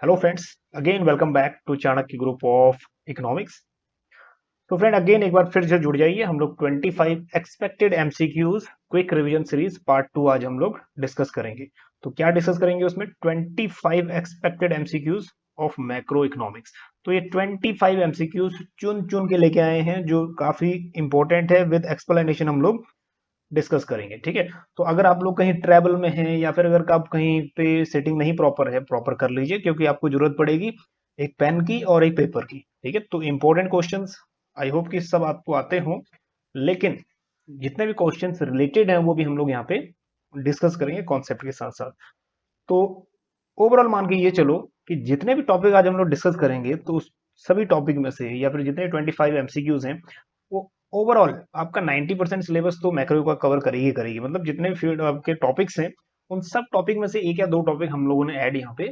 Hello friends, again welcome back to Chanakya group of economics. तो friend again एक बार फिर से जुड़ जाइए। हम लोग 25 expected MCQs quick revision series part 2 आज हम लोग डिस्कस करेंगे। तो क्या डिस्कस करेंगे उसमें? 25 expected MCQs of macro economics. तो ये 25 एमसीक्यूज चुन चुन के लेके आए हैं जो काफी इंपॉर्टेंट है, विद एक्सप्लेनेशन हम लोग डिस्कस करेंगे। ठीक है, तो अगर आप लोग कहीं ट्रैवल में हैं या फिर अगर आप कहीं पे सेटिंग नहीं प्रॉपर है, प्रॉपर कर लीजिए क्योंकि आपको जरूरत पड़ेगी एक पेन की और एक पेपर की। ठीक है, तो इंपॉर्टेंट क्वेश्चंस आई होप कि सब आपको आते हों, लेकिन जितने भी क्वेश्चंस रिलेटेड हैं वो भी हम लोग यहाँ पे डिस्कस करेंगे कॉन्सेप्ट के साथ साथ। तो ओवरऑल मान के ये चलो कि जितने भी टॉपिक आज हम लोग डिस्कस करेंगे तो उस सभी टॉपिक में से या फिर जितने 25 एमसीक्यूज हैं वो ओवरऑल आपका 90% सिलेबस तो मैक्रो का कवर करेगी करेगी। मतलब जितने भी फील्ड आपके टॉपिक्स हैं उन सब टॉपिक में से एक या दो टॉपिक हम लोगों ने ऐड यहाँ पे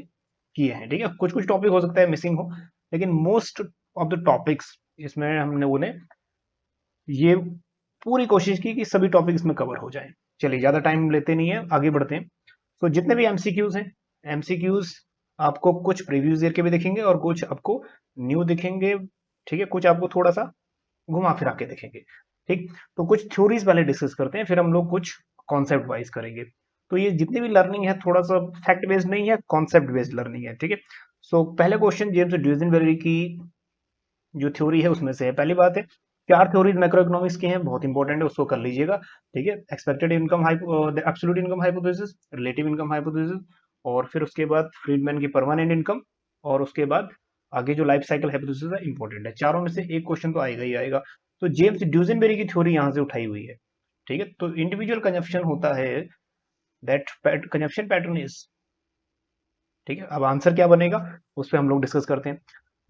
किए हैं। ठीक है, कुछ कुछ टॉपिक हो सकता है मिसिंग हो, लेकिन मोस्ट ऑफ द टॉपिक्स इसमें हमने उन्हें ये पूरी कोशिश की कि सभी टॉपिक इसमें कवर हो जाए। चलिए ज्यादा टाइम लेते नहीं है, आगे बढ़ते हैं। तो जितने भी एमसीक्यूज हैं, एमसीक्यूज आपको कुछ प्रीवियस ईयर के भी दिखेंगे और कुछ आपको न्यू दिखेंगे। ठीक है, कुछ आपको थोड़ा सा घुमा फिरा के देखेंगे। ठीक, तो कुछ थ्योरीज पहले डिस्कस करते हैं, फिर हम लोग कुछ कॉन्सेप्ट वाइज करेंगे। तो ये जितनी भी लर्निंग है थोड़ा सा फैक्ट बेस्ड नहीं है, कॉन्सेप्ट बेस्ड लर्निंग है। ठीक है, सो पहले क्वेश्चन जेम्स ड्यूजनबेरी की जो थ्योरी है उसमें से है। पहली बात है, चार थ्योरीज मैक्रो इकोनॉमिक्स की हैं, बहुत इंपॉर्टेंट है, उसको कर लीजिएगा। ठीक है, expected income absolute income hypothesis, relative income hypothesis, और फिर उसके बाद फ्रीडमैन की परमानेंट इनकम, और उसके बाद आगे जो लाइफ साइकिल हाइपोथेसिस है इंपॉर्टेंट है। चारों में से एक क्वेश्चन तो आएगा ही आएगा। तो जेम्स ड्यूजनबेरी की थ्योरी यहां से उठाई हुई है। ठीक है, तो इंडिविजुअल कंजप्शन होता है, दैट कंजप्शन पैटर्न इज। ठीक है, अब आंसर क्या बनेगा उस पर हम लोग डिस्कस करते हैं।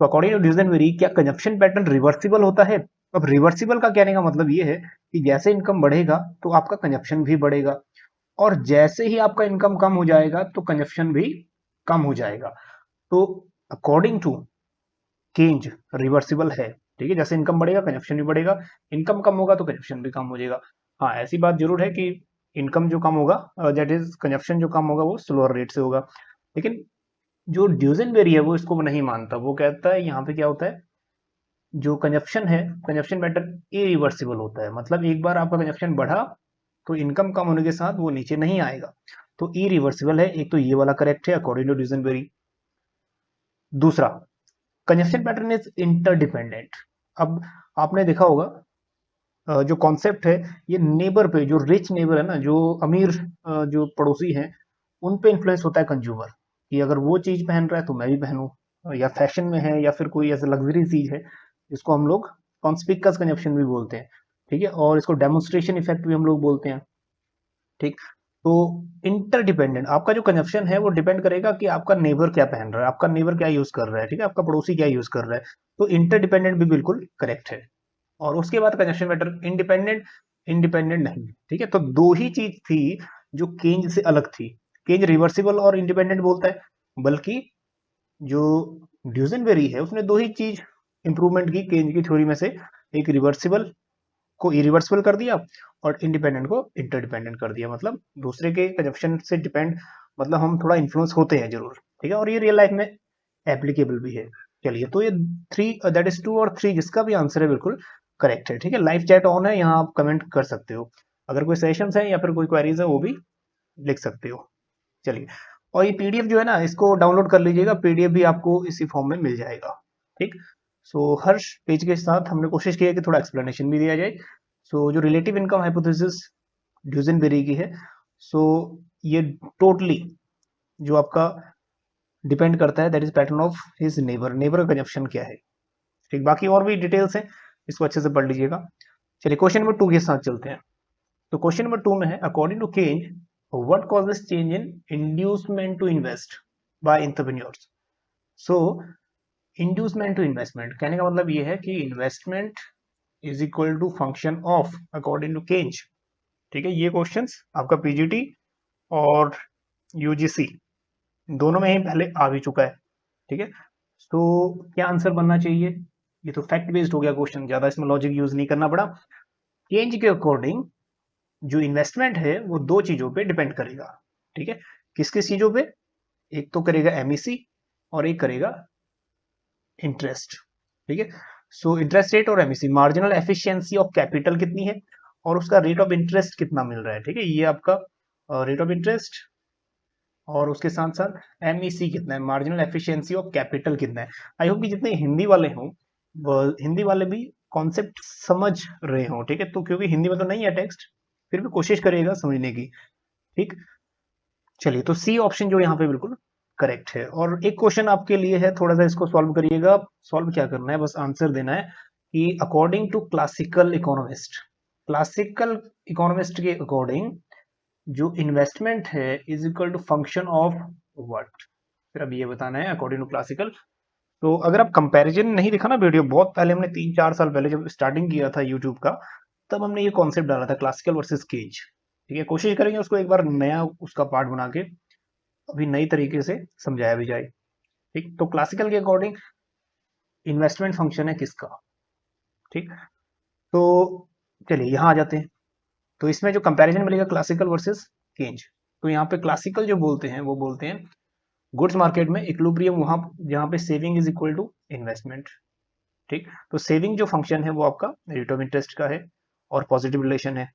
तो अकॉर्डिंग टू ड्यूजनबेरी, क्या कंजप्शन पैटर्न रिवर्सिबल होता है? अब रिवर्सिबल का कहने का मतलब ये है कि जैसे इनकम बढ़ेगा तो आपका कंजप्शन भी बढ़ेगा, और जैसे ही आपका इनकम कम हो जाएगा तो कंजप्शन भी कम हो जाएगा। तो अकॉर्डिंग टू केंज रिवर्सिबल है। ठीक है, जैसे इनकम बढ़ेगा कंजप्शन भी बढ़ेगा, इनकम कम होगा तो कंजप्शन भी कम हो जाएगा। हाँ, ऐसी बात जरूर है कि इनकम जो कम होगा, दैट इज कंजप्शन जो कम होगा वो स्लोअर रेट से होगा। लेकिन जो ड्यूजनबेरी है वो इसको नहीं मानता। वो कहता है यहाँ पे क्या होता है, जो कंजप्शन है, कंजप्शन पैटर्न इरिवर्सिबल होता है। मतलब एक बार आपका कंजप्शन बढ़ा तो इनकम कम होने के साथ वो नीचे नहीं आएगा, तो इरिवर्सिबल है। एक तो ये वाला करेक्ट है अकॉर्डिंग टू ड्यूजनबेरी। दूसरा, कंजप्शन पैटर्न इज इंटरडिपेंडेंट। अब आपने देखा होगा, जो कॉन्सेप्ट है ये नेबर पे, जो रिच नेबर है ना, जो अमीर जो पड़ोसी हैं उन पे इन्फ्लुएंस होता है कंज्यूमर, कि अगर वो चीज पहन रहा है तो मैं भी पहनूं, या फैशन में है या फिर कोई ऐसा लग्जरी चीज है, इसको हम लोग कॉन्स्पिकस कंजप्शन भी बोलते हैं। ठीक है, और इसको डेमोन्स्ट्रेशन इफेक्ट भी हम लोग बोलते हैं। ठीक, तो इंटरडिपेंडेंट आपका जो कंजप्शन है वो डिपेंड करेगा कि आपका नेबर क्या पहन रहा है, आपका नेबर क्या यूज कर रहा है, ठीक है, आपका पड़ोसी क्या यूज कर रहा है। तो इंटरडिपेंडेंट भी बिल्कुल करेक्ट है। और उसके बाद कंजप्शन मैटर इंडिपेंडेंट, इंडिपेंडेंट नहीं। ठीक है, तो दो ही चीज थी जो केंज से अलग थी। केंज रिवर्सिबल और इंडिपेंडेंट बोलता है, बल्कि जो ड्यूजनबेरी है उसने दो ही चीज इंप्रूवमेंट की केंज की थ्योरी में से, एक रिवर्सिबल को इरिवर्सिबल कर दिया और इंडिपेंडेंट को इंटरडिपेंडेंट कर दिया। मतलब दूसरे के कंजप्शन से डिपेंड, मतलब हम थोड़ा इन्फ्लुएंस होते हैं जरूर। ठीक है, और ये रियल लाइफ में एप्लीकेबल भी है। चलिए, तो ये थ्री, दैट इज टू और थ्री, जिसका भी आंसर है बिल्कुल करेक्ट है। ठीक है, लाइव चैट ऑन है, यहाँ आप कमेंट कर सकते हो, अगर कोई सेशंस है या फिर कोई क्वेरीज है वो भी लिख सकते हो। चलिए, और ये पीडीएफ जो है ना इसको डाउनलोड कर लीजिएगा, पीडीएफ भी आपको इसी फॉर्म में मिल जाएगा। ठीक, सो हर पेज के साथ हमने कोशिश की है कि थोड़ा एक्सप्लेनेशन भी दिया जाए। सो जो रिलेटिव इनकम हाइपोथेसिस ड्यूजनबेरी की है, सो ये टोटली जो आपका डिपेंड करता है, that is pattern of his neighbour, neighbour का कंजप्शन क्या है। ठीक, बाकी और भी डिटेल्स हैं, इसको अच्छे से पढ़ लीजिएगा। चलिए क्वेश्चन नंबर 2 के साथ चलते हैं। तो क्वेश्चन नंबर 2 में है, according to Keynes what causes change in inducement to invest by entrepreneurs. So inducement to investment कहने का मतलब ये है कि investment is equal to function of according to Keynes. ठीक है, ये क्वेश्चंस आपका पीजीटी और यूजीसी दोनों में ही पहले आ भी चुका है। ठीक है, तो क्या आंसर बनना चाहिए? ये तो फैक्ट बेस्ड हो गया क्वेश्चन, ज्यादा इसमें लॉजिक यूज नहीं करना पड़ा। केंज के अकॉर्डिंग जो इन्वेस्टमेंट है वो दो चीजों पे डिपेंड करेगा। ठीक है, किस किस चीजों पे? एक तो करेगा एमईसी, और एक करेगा इंटरेस्ट। ठीक है, सो इंटरेस्ट रेट और MEC, marginal efficiency of capital कितनी है और उसका रेट ऑफ इंटरेस्ट कितना मिल रहा है। ठीक है, ये आपका रेट ऑफ इंटरेस्ट और उसके साथ साथ एमईसी कितना है, मार्जिनल एफिशिएंसी ऑफ कैपिटल कितना है। आई होप कि जितने हिंदी वाले हों वो हिंदी वाले भी कॉन्सेप्ट समझ रहे हो। ठीक है, तो क्योंकि हिंदी में तो नहीं है टेक्स्ट, फिर भी कोशिश करिएगा समझने की। ठीक, चलिए, तो सी ऑप्शन जो यहाँ पे बिल्कुल करेक्ट है। और एक क्वेश्चन आपके लिए है, थोड़ा सा इसको सॉल्व करिएगा। सॉल्व क्या करना है, बस आंसर देना है कि अकॉर्डिंग टू क्लासिकल इकोनॉमिस्ट के अकॉर्डिंग जो इन्वेस्टमेंट है is equal to function of what. फिर अब ये बताना है अकॉर्डिंग टू क्लासिकल। तो अगर आप कंपैरिजन नहीं देखा ना वीडियो, बहुत पहले हमने 3-4 साल पहले जब स्टार्टिंग किया था यूट्यूब का, तब हमने ये कॉन्सेप्ट डाला था क्लासिकल वर्सेस केज। ठीक है, कोशिश करेंगे उसको एक बार नया उसका पार्ट बना के अभी नई तरीके से समझाया भी जाए। ठीक, तो क्लासिकल के अकॉर्डिंग इन्वेस्टमेंट फंक्शन है किसका। ठीक, तो चलिए यहाँ आ जाते हैं। तो इसमें जो कंपैरिजन मिलेगा क्लासिकल वर्सेस केज, तो यहाँ पे क्लासिकल जो बोलते हैं वो बोलते हैं गुड्स मार्केट में इक्विलिब्रियम वहां जहां पे saving is equal to investment. ठीक, तो सेविंग जो फंक्शन है वो आपका रेट ऑफ इंटरेस्ट का है और पॉजिटिव रिलेशन है,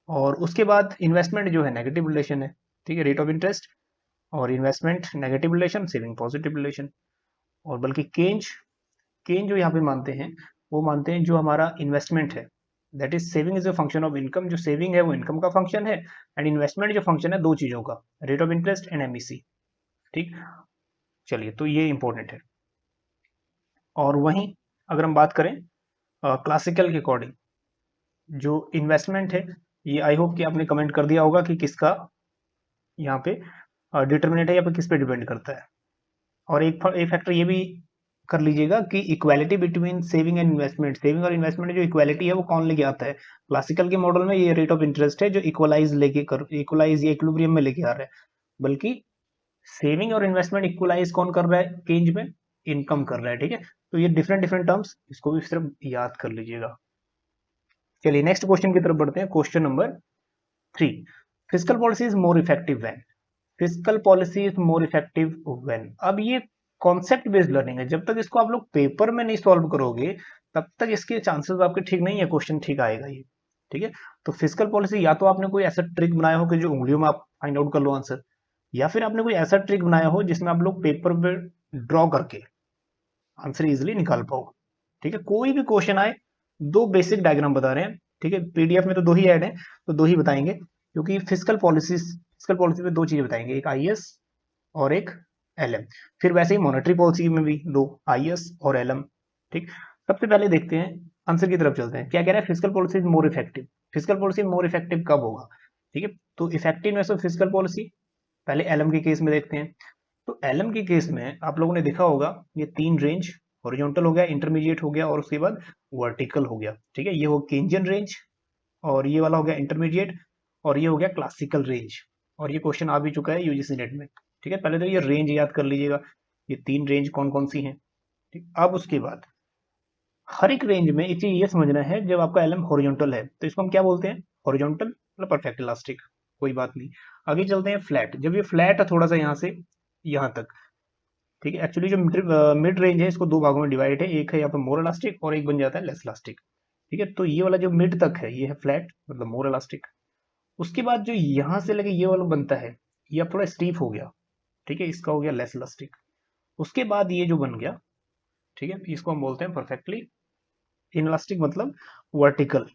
और उसके बाद इन्वेस्टमेंट जो है नेगेटिव रिलेशन है। ठीक है, रेट ऑफ इंटरेस्ट और investment negative relation, saving positive relation. और बल्कि केंज केंज जो यहाँ पे मानते हैं वो मानते हैं जो हमारा इन्वेस्टमेंट है that is saving is a function of income, जो सेविंग है वो इनकम का फंक्शन है, एंड इन्वेस्टमेंट जो फंक्शन है दो चीजों का, rate of interest and MEC. ठीक, चलिए, तो ये इंपॉर्टेंट है। और वहीं अगर हम बात करें क्लासिकल के अकॉर्डिंग जो इन्वेस्टमेंट है, ये आई होप कि आपने कमेंट कर दिया होगा कि किसका यहाँ पे डिटर्मिनेट है या फिर किस पे डिपेंड करता है। और एक फैक्टर ये भी कर लीजिएगा कि equality between saving and investment, saving और इन्वेस्टमेंट जो इक्वालिटी है वो कौन लेके आता है। क्लासिकल के मॉडल में ये रेट ऑफ इंटरेस्ट है जो इक्वलाइज या इक्विलिब्रियम में लेके आ रहा है, बल्कि सेविंग और इन्वेस्टमेंट इक्वलाइज कौन कर रहा है केंज में, इनकम कर रहा है। ठीक है, तो ये डिफरेंट डिफरेंट टर्म्स, इसको भी सिर्फ याद कर लीजिएगा। चलिए नेक्स्ट क्वेश्चन की तरफ बढ़ते हैं। Question number 3, physical policy is more effective when, physical policy is more effective when. अब ये कॉन्सेप्ट बेस्ड लर्निंग है, जब तक इसको आप लोग पेपर में नहीं सॉल्व करोगे तब तक इसके चांसेस आपके ठीक नहीं है क्वेश्चन ठीक आएगा ये। ठीक है, तो फिजिकल पॉलिसी या तो आपने कोई ऐसा ट्रिक बनाया हो कि जो उंगलियों में आप फाइंड आउट कर लो आंसर, या फिर आपने कोई ऐसा ट्रिक बनाया हो जिसमें आप लोग पेपर पे ड्रॉ करके आंसर इजिली निकाल पाओ। ठीक है, कोई भी क्वेश्चन आए, दो बेसिक डायग्राम बता रहे हैं। ठीक है, पीडीएफ में तो दो ही ऐड है, तो दो ही बताएंगे, क्योंकि फिजिकल पॉलिसी में दो चीजें बताएंगे, एक आईएस और एक एलएम। फिर वैसे ही मॉनेटरी पॉलिसी में भी दो, आईएस और एलएम। ठीक, सबसे पहले देखते हैं, आंसर की तरफ चलते हैं। क्या कह रहा है, physical policy is more effective. Physical policy more effective कब होगा। ठीक है, तो इफेक्टिवनेस ऑफ फिजिकल पॉलिसी पहले एलएम के केस में देखते हैं। तो एलएम के केस में आप लोगों ने देखा होगा ये तीन रेंज, हॉरिजॉन्टल हो गया, इंटरमीडिएट हो गया और उसके बाद वर्टिकल हो गया। ठीक है, ये हो केंजियन रेंज, और ये वाला हो गया इंटरमीडिएट, और ये हो गया क्लासिकल रेंज। और ये क्वेश्चन आ भी चुका है यूजीसी नेट में। ठीक है, पहले तो ये रेंज याद कर लीजिएगा, ये तीन रेंज कौन कौन सी हैं। ठीक, अब उसके बाद हर एक रेंज में एक चीज ये समझना है, जब आपका एलएम हॉरिजॉन्टल है तो इसको हम क्या बोलते हैं, हॉरिजॉन्टल मतलब परफेक्ट इलास्टिक, कोई बात नहीं। आगे चलते हैं फ्लैट, जब ये फ्लैट है थोड़ा सा यहाँ से यहाँ तक। ठीक है, एक्चुअली जो मिड रेंज है इसको दो भागों में डिवाइड है, एक है यहाँ पे मोर इलास्टिक और एक बन जाता है लेस इलास्टिक। ठीक है, तो ये वाला जो मिड तक है ये है फ्लैट मतलब मोर इलास्टिक। उसके बाद जो यहाँ से लगे ये वाला बनता है, ये अब थोड़ा स्टीफ हो गया। ठीक है, इसका हो गया लेस इलास्टिक। उसके बाद ये जो बन गया, ठीक है, इसको हम बोलते हैं परफेक्टली इनलास्टिक मतलब वर्टिकल।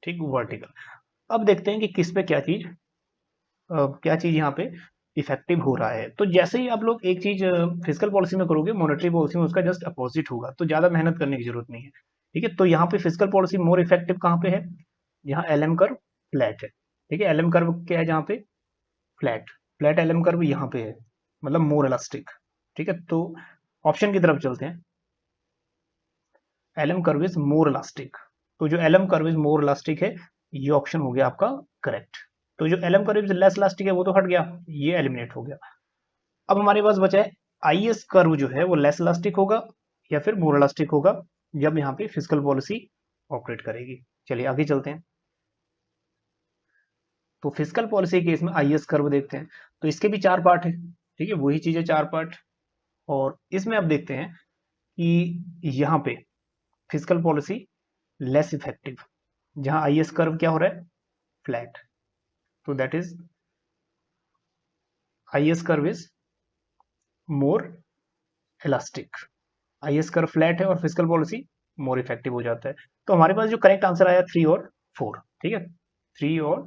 ठीक, वर्टिकल। अब देखते हैं कि किस पे क्या चीज यहाँ पे इफेक्टिव हो रहा है। तो जैसे ही आप लोग एक चीज फिजिकल पॉलिसी में करोगे, मॉनेटरी पॉलिसी में उसका जस्ट अपोजिट होगा, तो ज्यादा मेहनत करने की जरूरत नहीं है। ठीक है, तो यहाँ पे फिजिकल पॉलिसी मोर इफेक्टिव कहाँ पे है, यहाँ एलएम कर्व फ्लैट है। ठीक है, एलएम कर्व क्या है जहाँ पे, फ्लैट। फ्लैट एलएम कर्व यहाँ पे है, मतलब मोर इलास्टिक। ठीक है, तो ऑप्शन की तरफ चलते हैं, LM curve is more elastic. तो जो LM curve is more elastic है, ये ऑप्शन हो गया आपका करेक्ट। तो जो LM curve is less elastic है वो तो हट गया, ये एलिमिनेट हो गया। अब हमारे पास बचा है आईएस कर्व जो है वो लेस इलास्टिक होगा या फिर मोर इलास्टिक होगा, जब यहाँ पे फिजिकल पॉलिसी ऑपरेट करेगी। चलिए आगे चलते हैं। तो फिजिकल पॉलिसी केस में आईएस कर्व देखते हैं, तो इसके भी चार पार्ट है। ठीक है, वही चीज है, चार पार्ट। और इसमें आप देखते हैं कि यहाँ पे फिजिकल पॉलिसी लेस इफेक्टिव, जहां आईएस कर्व क्या हो रहा है, फ्लैट, तो that is IS curve is more elastic. IS curve flat है और फिजिकल पॉलिसी मोर इफेक्टिव हो जाता है। तो हमारे पास जो करेक्ट आंसर आया 3 और 4, ठीक है, 3 और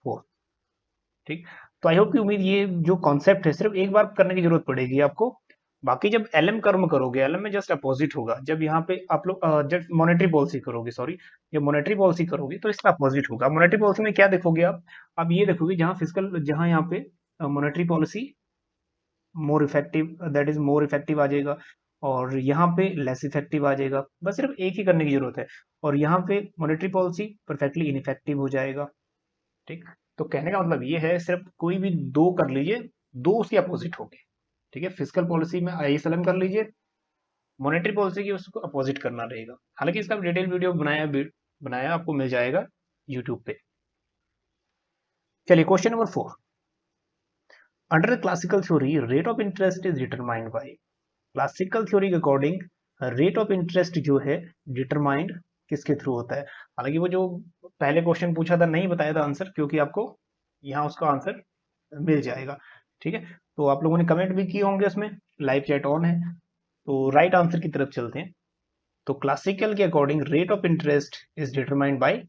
4, ठीक। तो आई होप की उम्मीद, ये जो कॉन्सेप्ट है सिर्फ एक बार करने की जरूरत पड़ेगी आपको। बाकी जब एलएम कर्व करोगे, एलएम में जस्ट अपोजिट होगा। जब यहाँ पे आप लोग जब मॉनेटरी पॉलिसी करोगे, सॉरी, जब मॉनेटरी पॉलिसी करोगे तो इसका अपोजिट होगा। मॉनेटरी पॉलिसी में क्या देखोगे आप ये देखोगे जहाँ फिजिकल, जहाँ यहाँ पे monetary policy more effective, that is more effective आ जाएगा, और यहाँ पे लेस इफेक्टिव आ जाएगा। बस सिर्फ एक ही करने की जरूरत है, और यहाँ पे मॉनेटरी पॉलिसी परफेक्टली इनइफेक्टिव हो जाएगा, ठीक। तो कहने का मतलब ये है, सिर्फ कोई भी दो कर लीजिए, दो उसके अपोजिट होंगे, ठीक है। फिजिकल पॉलिसी में आईएसएलएम कर लीजिए, मॉनेटरी पॉलिसी की उसको अपोजिट करना रहेगा। हालांकि इसका डिटेल वीडियो बनाया आपको मिल जाएगा यूट्यूब पे। चलिए question number 4, under the classical theory rate of interest is determined by. Classical theory के अकॉर्डिंग रेट ऑफ इंटरेस्ट जो है डिटरमाइंड किसके थ्रू होता है। हालांकि वो जो पहले क्वेश्चन पूछा था नहीं बताया था आंसर, क्योंकि आपको यहाँ उसका आंसर मिल जाएगा, ठीक है। तो आप लोगों ने कमेंट भी किए होंगे, उसमें लाइव चैट ऑन है। तो राइट आंसर की तरफ चलते हैं। तो क्लासिकल के according rate of interest is determined by,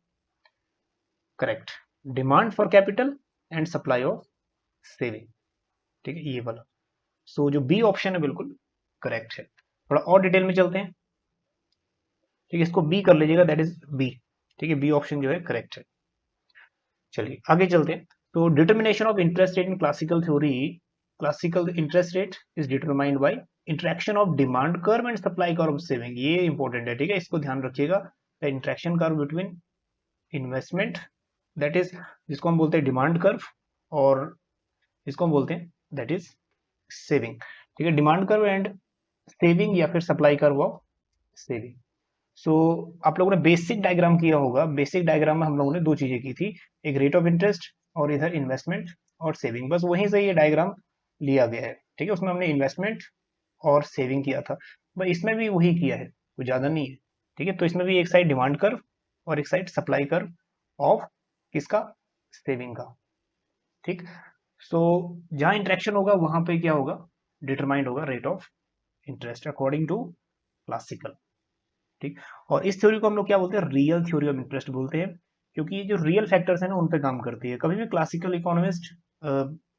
correct, demand for capital and supply of saving, ठीक है, ये वाला। सो जो बी ऑप्शन है बिल्कुल करेक्ट है। थोड़ा और डिटेल में चलते हैं, ठीक है, इसको बी कर लीजिएगा, दैट इज बी, ठीक है, बी ऑप्शन जो है करेक्ट है। चलिए आगे चलते हैं। तो determination of interest rate in classical theory, classical interest rate is determined by interaction of demand curve and supply curve of saving. ये इंपॉर्टेंट है, ठीक है, इसको ध्यान रखिएगा। The interaction curve between investment, that is, जिसको हम बोलते हैं डिमांड कर्व, और इसको हम बोलते हैं दैट इज सेविंग, ठीक है, डिमांड कर्व एंड सेविंग, या फिर सप्लाई कर्व ऑफ सेविंग। सो आप लोगों ने बेसिक डायग्राम किया होगा। बेसिक डायग्राम में हम लोगों ने दो चीजें की थी, एक रेट ऑफ इंटरेस्ट और इधर इन्वेस्टमेंट और सेविंग। बस वहीं से ये डायग्राम लिया गया है, ठीक है। उसमें हमने इन्वेस्टमेंट और सेविंग किया था, बस इसमें भी वही किया है, कुछ ज्यादा नहीं है, ठीक है। तो इसमें भी एक साइड डिमांड कर्व और एक साइड सप्लाई कर्व ऑफ किसका, सेविंग का, ठीक। सो जहां इंटरेक्शन होगा वहां पे क्या होगा, डिटरमाइंड होगा rate of interest according to classical, ठीक। और इस थ्योरी को हम लोग क्या बोलते हैं, रियल थ्योरी ऑफ इंटरेस्ट बोलते हैं, क्योंकि ये जो रियल फैक्टर्स हैं ना उन पे काम करती है। कभी भी क्लासिकल इकोनॉमिस्ट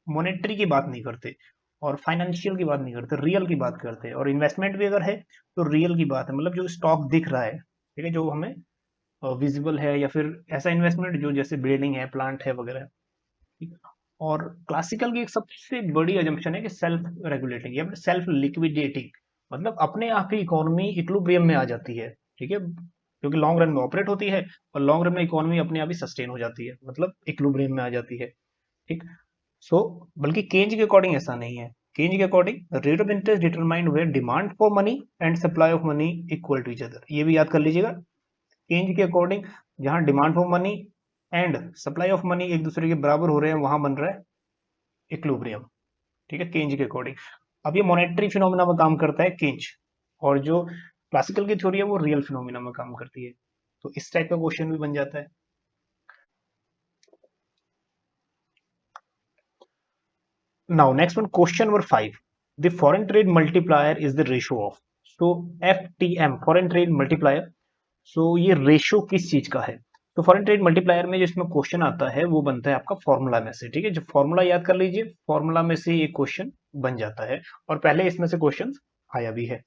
मॉनेटरी की बात नहीं करते और फाइनेंशियल की बात नहीं करते, रियल की बात करते हैं। और इन्वेस्टमेंट भी अगर है तो रियल की बात है, मतलब जो स्टॉक दिख रहा है, ठीक है, जो हमें विजिबल है, या फिर ऐसा इन्वेस्टमेंट जो जैसे बिल्डिंग है, प्लांट है वगैरह, ठीक है। और क्लासिकल की एक सबसे बड़ी अजम्पशन है कि सेल्फ रेगुलेटिंग या फिर सेल्फ लिक्विडेटिंग, मतलब अपने आप ही इकोनॉमी इक्विलिब्रियम में आ जाती है, ठीक है, क्योंकि लॉन्ग रन में ऑपरेट होती है और लॉन्ग रन में इकोनॉमी अपने आप ही सस्टेन हो जाती है, मतलब इक्विलिब्रियम में आ जाती है, ठीक। सो बल्कि केंज के अकॉर्डिंग ऐसा नहीं है। केंज के according rate of interest determined where demand for money and supply of money equal to each other, ये भी याद कर लीजिएगा। केंज के अकॉर्डिंग जहां demand for money and supply of money एक दूसरे के बराबर हो रहे हैं, वहां बन रहा है इक्विलिब्रियम, ठीक है, केंज के अकॉर्डिंग। अब ये मॉनेटरी फिनोमिना में काम करता है केंज, और जो क्लासिकल की थ्योरी है वो रियल फिनोमिना में काम करती है। तो इस टाइप का क्वेश्चन भी बन जाता है। Now next one, question number 5, the foreign trade multiplier is the ratio of, so FTM, foreign trade multiplier. So ये रेशियो किस चीज का है, तो फॉरेन ट्रेड मल्टीप्लायर में जिसमें क्वेश्चन आता है वो बनता है आपका फॉर्मूला में से, ठीक है। जो फॉर्मूला याद कर लीजिए, फॉर्मूला में से एक क्वेश्चन बन जाता है, और पहले इसमें से क्वेश्चन आया भी है।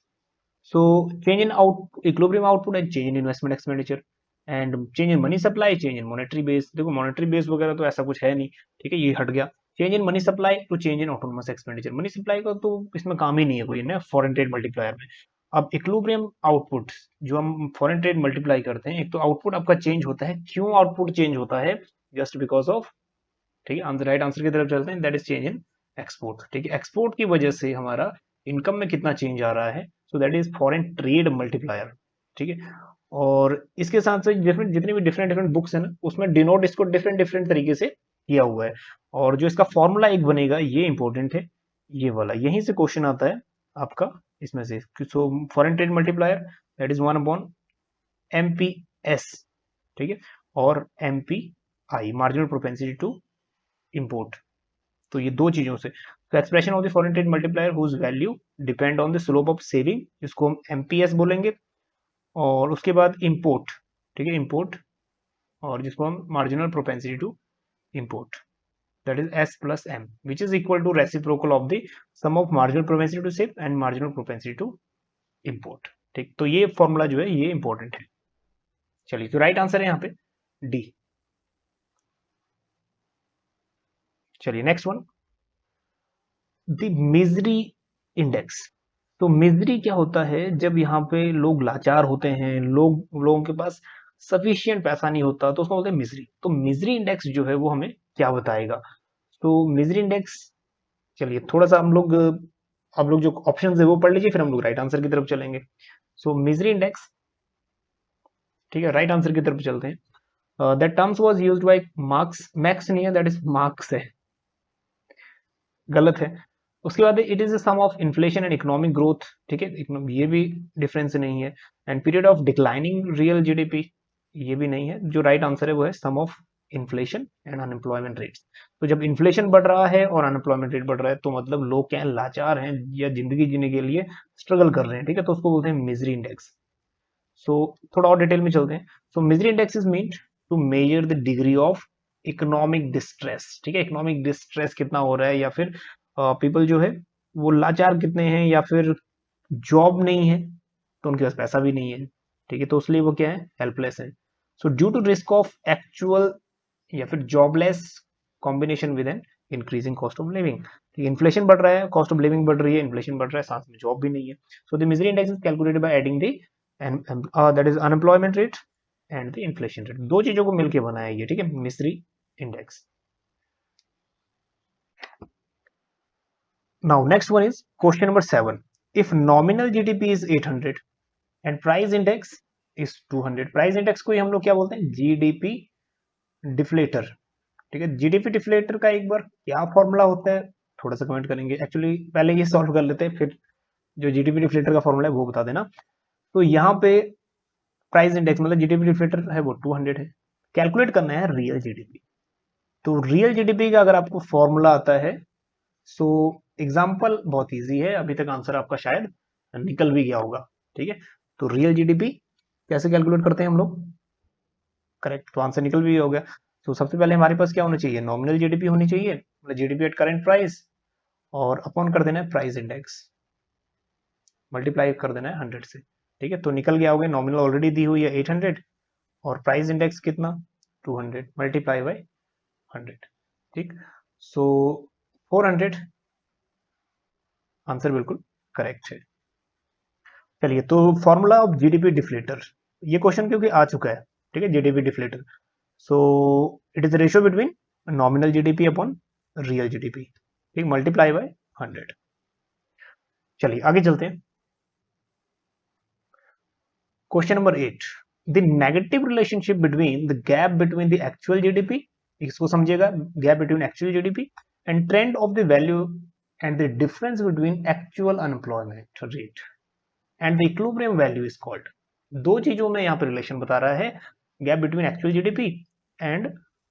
So change in out equilibrium output and change in investment expenditure and change in money supply, change in monetary base. देखो मॉनेटरी बेस वगैरह तो ऐसा कुछ है नहीं, ठीक है, ये हट गया। Change in money supply to change in autonomous expenditure, money supply का तो इसमें काम ही नहीं है कोई ना फॉरेन ट्रेड मल्टीप्लायर में। अब इक्विलिब्रियम आउटपुट जो हम फॉरेन ट्रेड मल्टीप्लाई करते हैं, एक तो आउटपुट आपका चेंज होता है, क्यों आउटपुट चेंज होता है, जस्ट बिकॉज ऑफ, ठीक है, राइट आंसर की तरफ चलते हैं, that is change in export, ठीक है। एक्सपोर्ट की वजह से हमारा इनकम में कितना चेंज आ रहा है, so that is foreign trade multiplier, ठीक है। और इसके साथ साथ डिफरेंट जितनी भी डिफरेंट डिफरेंट बुक्स है ना, उसमें डिनोट इसको डिफरेंट डिफरेंट तरीके से किया हुआ है। और जो इसका फॉर्मूला एक बनेगा, ये इंपॉर्टेंट है, ये वाला, यहीं से क्वेश्चन आता है आपका इसमें से। So foreign trade multiplier that is 1/MPS, ठीक है, और MPI marginal propensity to import. तो ये दो चीजों से, तो expression of the foreign trade multiplier whose value depend on the slope of saving, जिसको हम MPS बोलेंगे, और उसके बाद इंपोर्ट, ठीक है, इंपोर्ट, और जिसको हम marginal propensity to import, that is S plus M, which is equal to reciprocal of the sum of marginal propensity to save and marginal propensity to import। ठीक, तो ये फॉर्मूला जो है ये इंपॉर्टेंट है। चलिए, तो राइट आंसर है यहाँ पे डी। चलिए next one, the misery index. तो मिजरी क्या होता है? जब यहाँ पे लोग लाचार होते हैं, लोगों के पास सफिशियंट पैसा नहीं होता, तो उसको बोलते हैं मिजरी। तो मिजरी इंडेक्स जो है वो हमें क्या बताएगा? तो मिजरी इंडेक्स, चलिए थोड़ा सा हम लोग, आप लोग जो ऑप्शन है वो पढ़ लीजिए, फिर हम लोग राइट आंसर की तरफ चलेंगे। सो मिजरी इंडेक्स, ठीक है, राइट आंसर की तरफ चलते हैं। That terms was used by marks, max नहीं है, दैट इज मार्क्स है, गलत है। उसके बाद it is a sum of inflation and economic growth, ठीक है, ये भी डिफरेंस नहीं है। And period of declining real GDP, ये भी नहीं है। जो राइट आंसर है वो है sum of inflation and unemployment rates. तो जब इन्फ्लेशन बढ़ रहा है और अनएम्प्लॉयमेंट रेट बढ़ रहा है, तो मतलब लोग क्या है, लाचार हैं या जिंदगी जीने के लिए स्ट्रगल कर रहे हैं, ठीक है, तो उसको बोलते हैं मिजरी इंडेक्स। सो थोड़ा और डिटेल में चलते हैं। So misery index is mean to measure the degree of economic distress, ठीक है, इकोनॉमिक डिस्ट्रेस कितना हो रहा है, या फिर पीपल जो है वो लाचार कितने हैं, या फिर जॉब नहीं है तो उनके पास पैसा भी नहीं है, ठीक है, तो इसलिए वो क्या है, हेल्पलेस है। So due to risk of actual या फिर jobless combination with an increasing cost of living, ठीक है, इन्फ्लेशन बढ़ रहा है, कॉस्ट ऑफ लिविंग बढ़ रही है, इन्फ्लेशन बढ़ रहा है, साथ में जॉब भी नहीं है। So the misery index is calculated by adding the that is unemployment rate and the inflation rate, दो चीजों को मिलकर बनाया है ये, ठीक है, misery index. Now next one is question number 7. If nominal GDP is 800 and price index is 200, price index को ही हम लोग क्या बोलते हैं, जीडीपी डिफ्लेटर, ठीक है। जीडीपी डिफ्लेटर का एक बार क्या फॉर्मूला होता है थोड़ा सा कमेंट करेंगे। एक्चुअली पहले ये सॉल्व कर लेते हैं, फिर जो जीडीपी डिफ्लेटर का फॉर्मूला है वो बता देना। तो यहाँ पे प्राइस इंडेक्स मतलब जीडीपी डिफ्लेटर है वो 200 है, कैलकुलेट करना है रियल जीडीपी। तो रियल जीडीपी का अगर आपको फॉर्मूला आता है, सो एग्जाम्पल बहुत इजी है, अभी तक आंसर आपका शायद निकल भी गया होगा, ठीक है। तो रियल जीडीपी कैसे कैलकुलेट करते हैं हम लोग, करेक्ट, तो आंसर निकल भी हो गया। तो सबसे पहले हमारे पास क्या होना चाहिए, नॉमिनल जीडीपी होनी चाहिए, मतलब जीडीपी एट करंट प्राइस, और अपॉन कर देना है प्राइस इंडेक्स, मल्टीप्लाई कर देना है 100 से, ठीक है, तो निकल गया होगा। नॉमिनल ऑलरेडी दी हुई है 800 और प्राइस इंडेक्स कितना 200 मल्टीप्लाई बाय 100, ठीक। सो 400 आंसर बिल्कुल करेक्ट है। चलिए, तो फॉर्मूला ऑफ जीडीपी डिफ्लेटर, ये क्वेश्चन क्योंकि आ चुका है, ठीक है, GDP deflator. So it is ratio between nominal GDP upon real GDP, ठीक, मल्टीप्लाई बाय 100। चलिए आगे चलते हैं। Question number 8, the negative relationship between the gap between the actual GDP, इसको समझिएगा, gap between actual GDP and trend of the value and the difference between actual unemployment rate and the equilibrium value is called. दो चीजों में यहाँ पे relation बता रहा है, gap between actual GDP and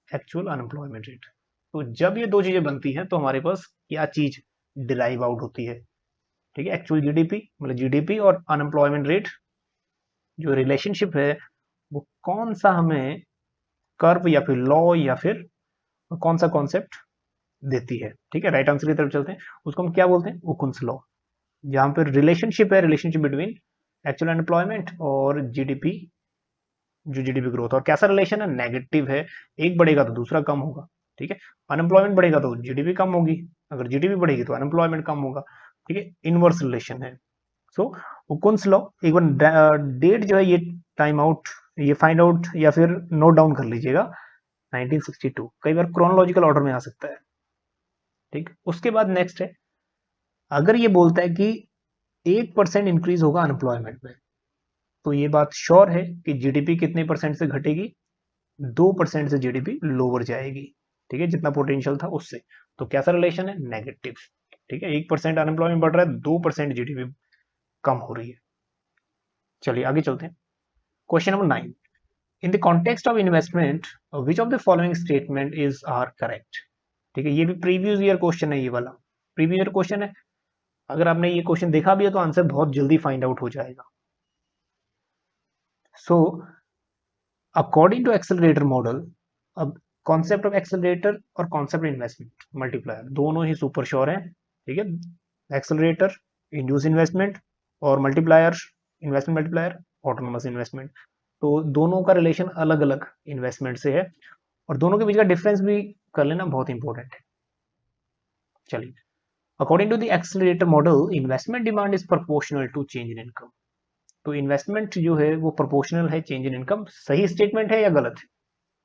actual unemployment rate. तो जब ये दो चीजें बनती हैं तो हमारे पास क्या चीज डिराइव आउट होती है, ठीक है, एक्चुअल जीडीपी मतलब जीडीपी और अनएम्प्लॉयमेंट रेट जो रिलेशनशिप है वो कौन सा हमें कर्व या फिर लॉ या फिर कौन सा कॉन्सेप्ट देती है, ठीक है। राइट आंसर की तरफ चलते हैं, उसको हम क्या बोलते हैं, ओकुन्स लॉ, जहां पर रिलेशनशिप है, रिलेशनशिप बिटवीन एक्चुअल अनएम्प्लॉयमेंट और जीडीपी, जो जीडीपी ग्रोथ, और कैसा रिलेशन है, नेगेटिव है, एक बढ़ेगा तो दूसरा कम होगा, ठीक है, अनएम्प्लॉयमेंट बढ़ेगा तो जीडीपी कम होगी, अगर जीडीपी बढ़ेगी तो अनएम्प्लॉयमेंट कम होगा, ठीक है, इनवर्स रिलेशन है। सो ओकुन्स लॉ, एक बार डेट जो है ये टाइम आउट, ये फाइंड आउट या फिर नोट डाउन कर लीजिएगा, 1962, कई बार क्रोनोलॉजिकल ऑर्डर में आ सकता है, ठीक। उसके बाद नेक्स्ट है, अगर ये बोलता है कि 1% इंक्रीज होगा अनएम्प्लॉयमेंट में, तो ये बात श्योर है कि जीडीपी कितने परसेंट से घटेगी, 2% से जीडीपी लोअर जाएगी, ठीक है, जितना पोटेंशियल था उससे। तो कैसा रिलेशन है, नेगेटिव। ठीक है, 1% अनएम्प्लॉयमेंट बढ़ रहा है, 2% जीडीपी कम हो रही है। चलिए आगे चलते हैं। Question number 9, in the context of investment which of the following statement is are correct. ठीक है, ये भी प्रीवियस ईयर क्वेश्चन है, ये वाला प्रीवियस ईयर क्वेश्चन है। अगर आपने ये क्वेश्चन देखा भी है तो आंसर बहुत जल्दी फाइंड आउट हो जाएगा। So according to accelerator model, अब कॉन्सेप्ट ऑफ एक्सेलरेटर और कॉन्सेप्ट इन्वेस्टमेंट मल्टीप्लायर दोनों ही सुपर श्योर हैं। ठीक है, एक्सेलरेटर इंड्यूस इन्वेस्टमेंट और multiplier investment multiplier autonomous investment. तो दोनों का रिलेशन अलग अलग इन्वेस्टमेंट से है और दोनों के बीच का डिफरेंस भी कर लेना बहुत इंपॉर्टेंट है। चलिए, according to the accelerator model investment demand is proportional to change in income. तो इन्वेस्टमेंट जो है वो प्रोपोर्शनल है चेंज इन इनकम। सही स्टेटमेंट है या गलत है?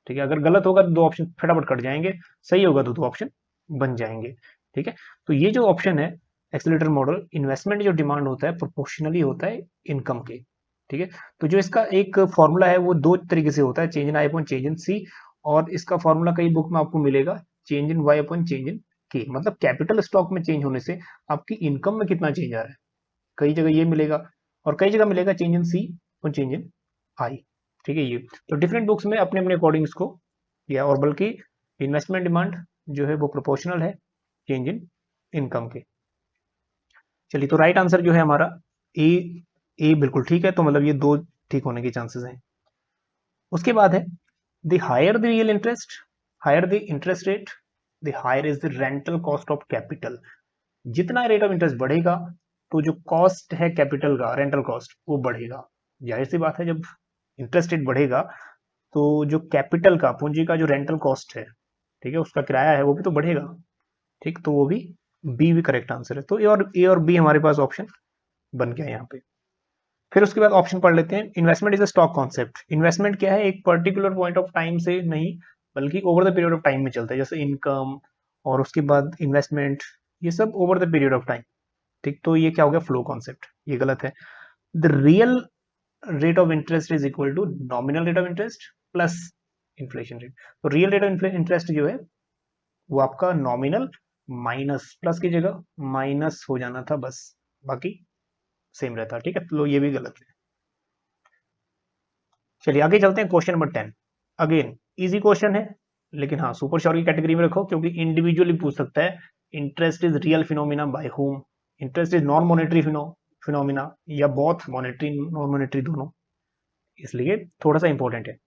ठीक है, अगर गलत होगा तो दो ऑप्शन फटाफट कट जाएंगे, सही होगा तो दो ऑप्शन बन जाएंगे। ठीक है, तो ये जो ऑप्शन है एक्सेलरेटर मॉडल, इन्वेस्टमेंट जो डिमांड होता है प्रोपोर्शनली होता है इनकम के। ठीक है, तो जो इसका एक फॉर्मूला है वो दो तरीके से होता है, change in I upon change in C, और इसका फॉर्मूला कई बुक में आपको मिलेगा, change in Y upon change in K. मतलब कैपिटल स्टॉक में चेंज होने से आपकी इनकम में कितना चेंज आ रहा है, कई जगह ये मिलेगा और कई जगह मिलेगा चेंज इन सी और चेंज इन आई। ठीक है, ये तो डिफरेंट बुक्स में अपने अपने अकॉर्डिंग इसको किया, और बल्कि इन्वेस्टमेंट डिमांड जो है वो प्रोपोर्शनल है चेंज इन इनकम के। चलिए, तो राइट आंसर जो है हमारा ए, ए बिल्कुल ठीक है, तो मतलब ये दो ठीक होने के चांसेस हैं। उसके बाद है the higher the real interest, higher the interest rate, the higher is the rental cost of capital. जितना रेट ऑफ इंटरेस्ट बढ़ेगा तो जो कॉस्ट है कैपिटल का, रेंटल कॉस्ट, वो बढ़ेगा। जाहिर सी बात है, जब इंटरेस्ट रेट बढ़ेगा तो जो कैपिटल का, पूंजी का जो रेंटल कॉस्ट है, ठीक है, उसका किराया है, वो भी तो बढ़ेगा। ठीक, तो वो भी बी भी करेक्ट आंसर है। तो ए और बी हमारे पास ऑप्शन बन गया यहाँ पे। फिर उसके बाद ऑप्शन पढ़ लेते हैं। Investment is a stock concept. Investment क्या है, एक पर्टिकुलर पॉइंट ऑफ टाइम से नहीं बल्कि over the period of time में चलता है, जैसे इनकम और उसके बाद इन्वेस्टमेंट, ये सब over the period of time. ठीक, तो ये क्या हो गया, फ्लो कॉन्सेप्ट, ये गलत है। The real rate of interest is equal to nominal rate of interest plus inflation rate. तो रियल रेट ऑफ इंटरेस्ट जो है वो आपका नॉमिनल माइनस, प्लस की जगह माइनस हो जाना था बस, बाकी सेम रहता। ठीक है, तो ये भी गलत है। चलिए आगे चलते हैं। Question number 10, again easy question है, लेकिन हाँ सुपर श्योर की कैटेगरी में रखो क्योंकि इंडिविजुअली पूछ सकता है। Interest is real phenomena by home, interest is non monetary phenomena, या बोथ मॉनेटरी नॉन मॉनेटरी दोनों, इसलिए थोड़ा सा इंपॉर्टेंट है।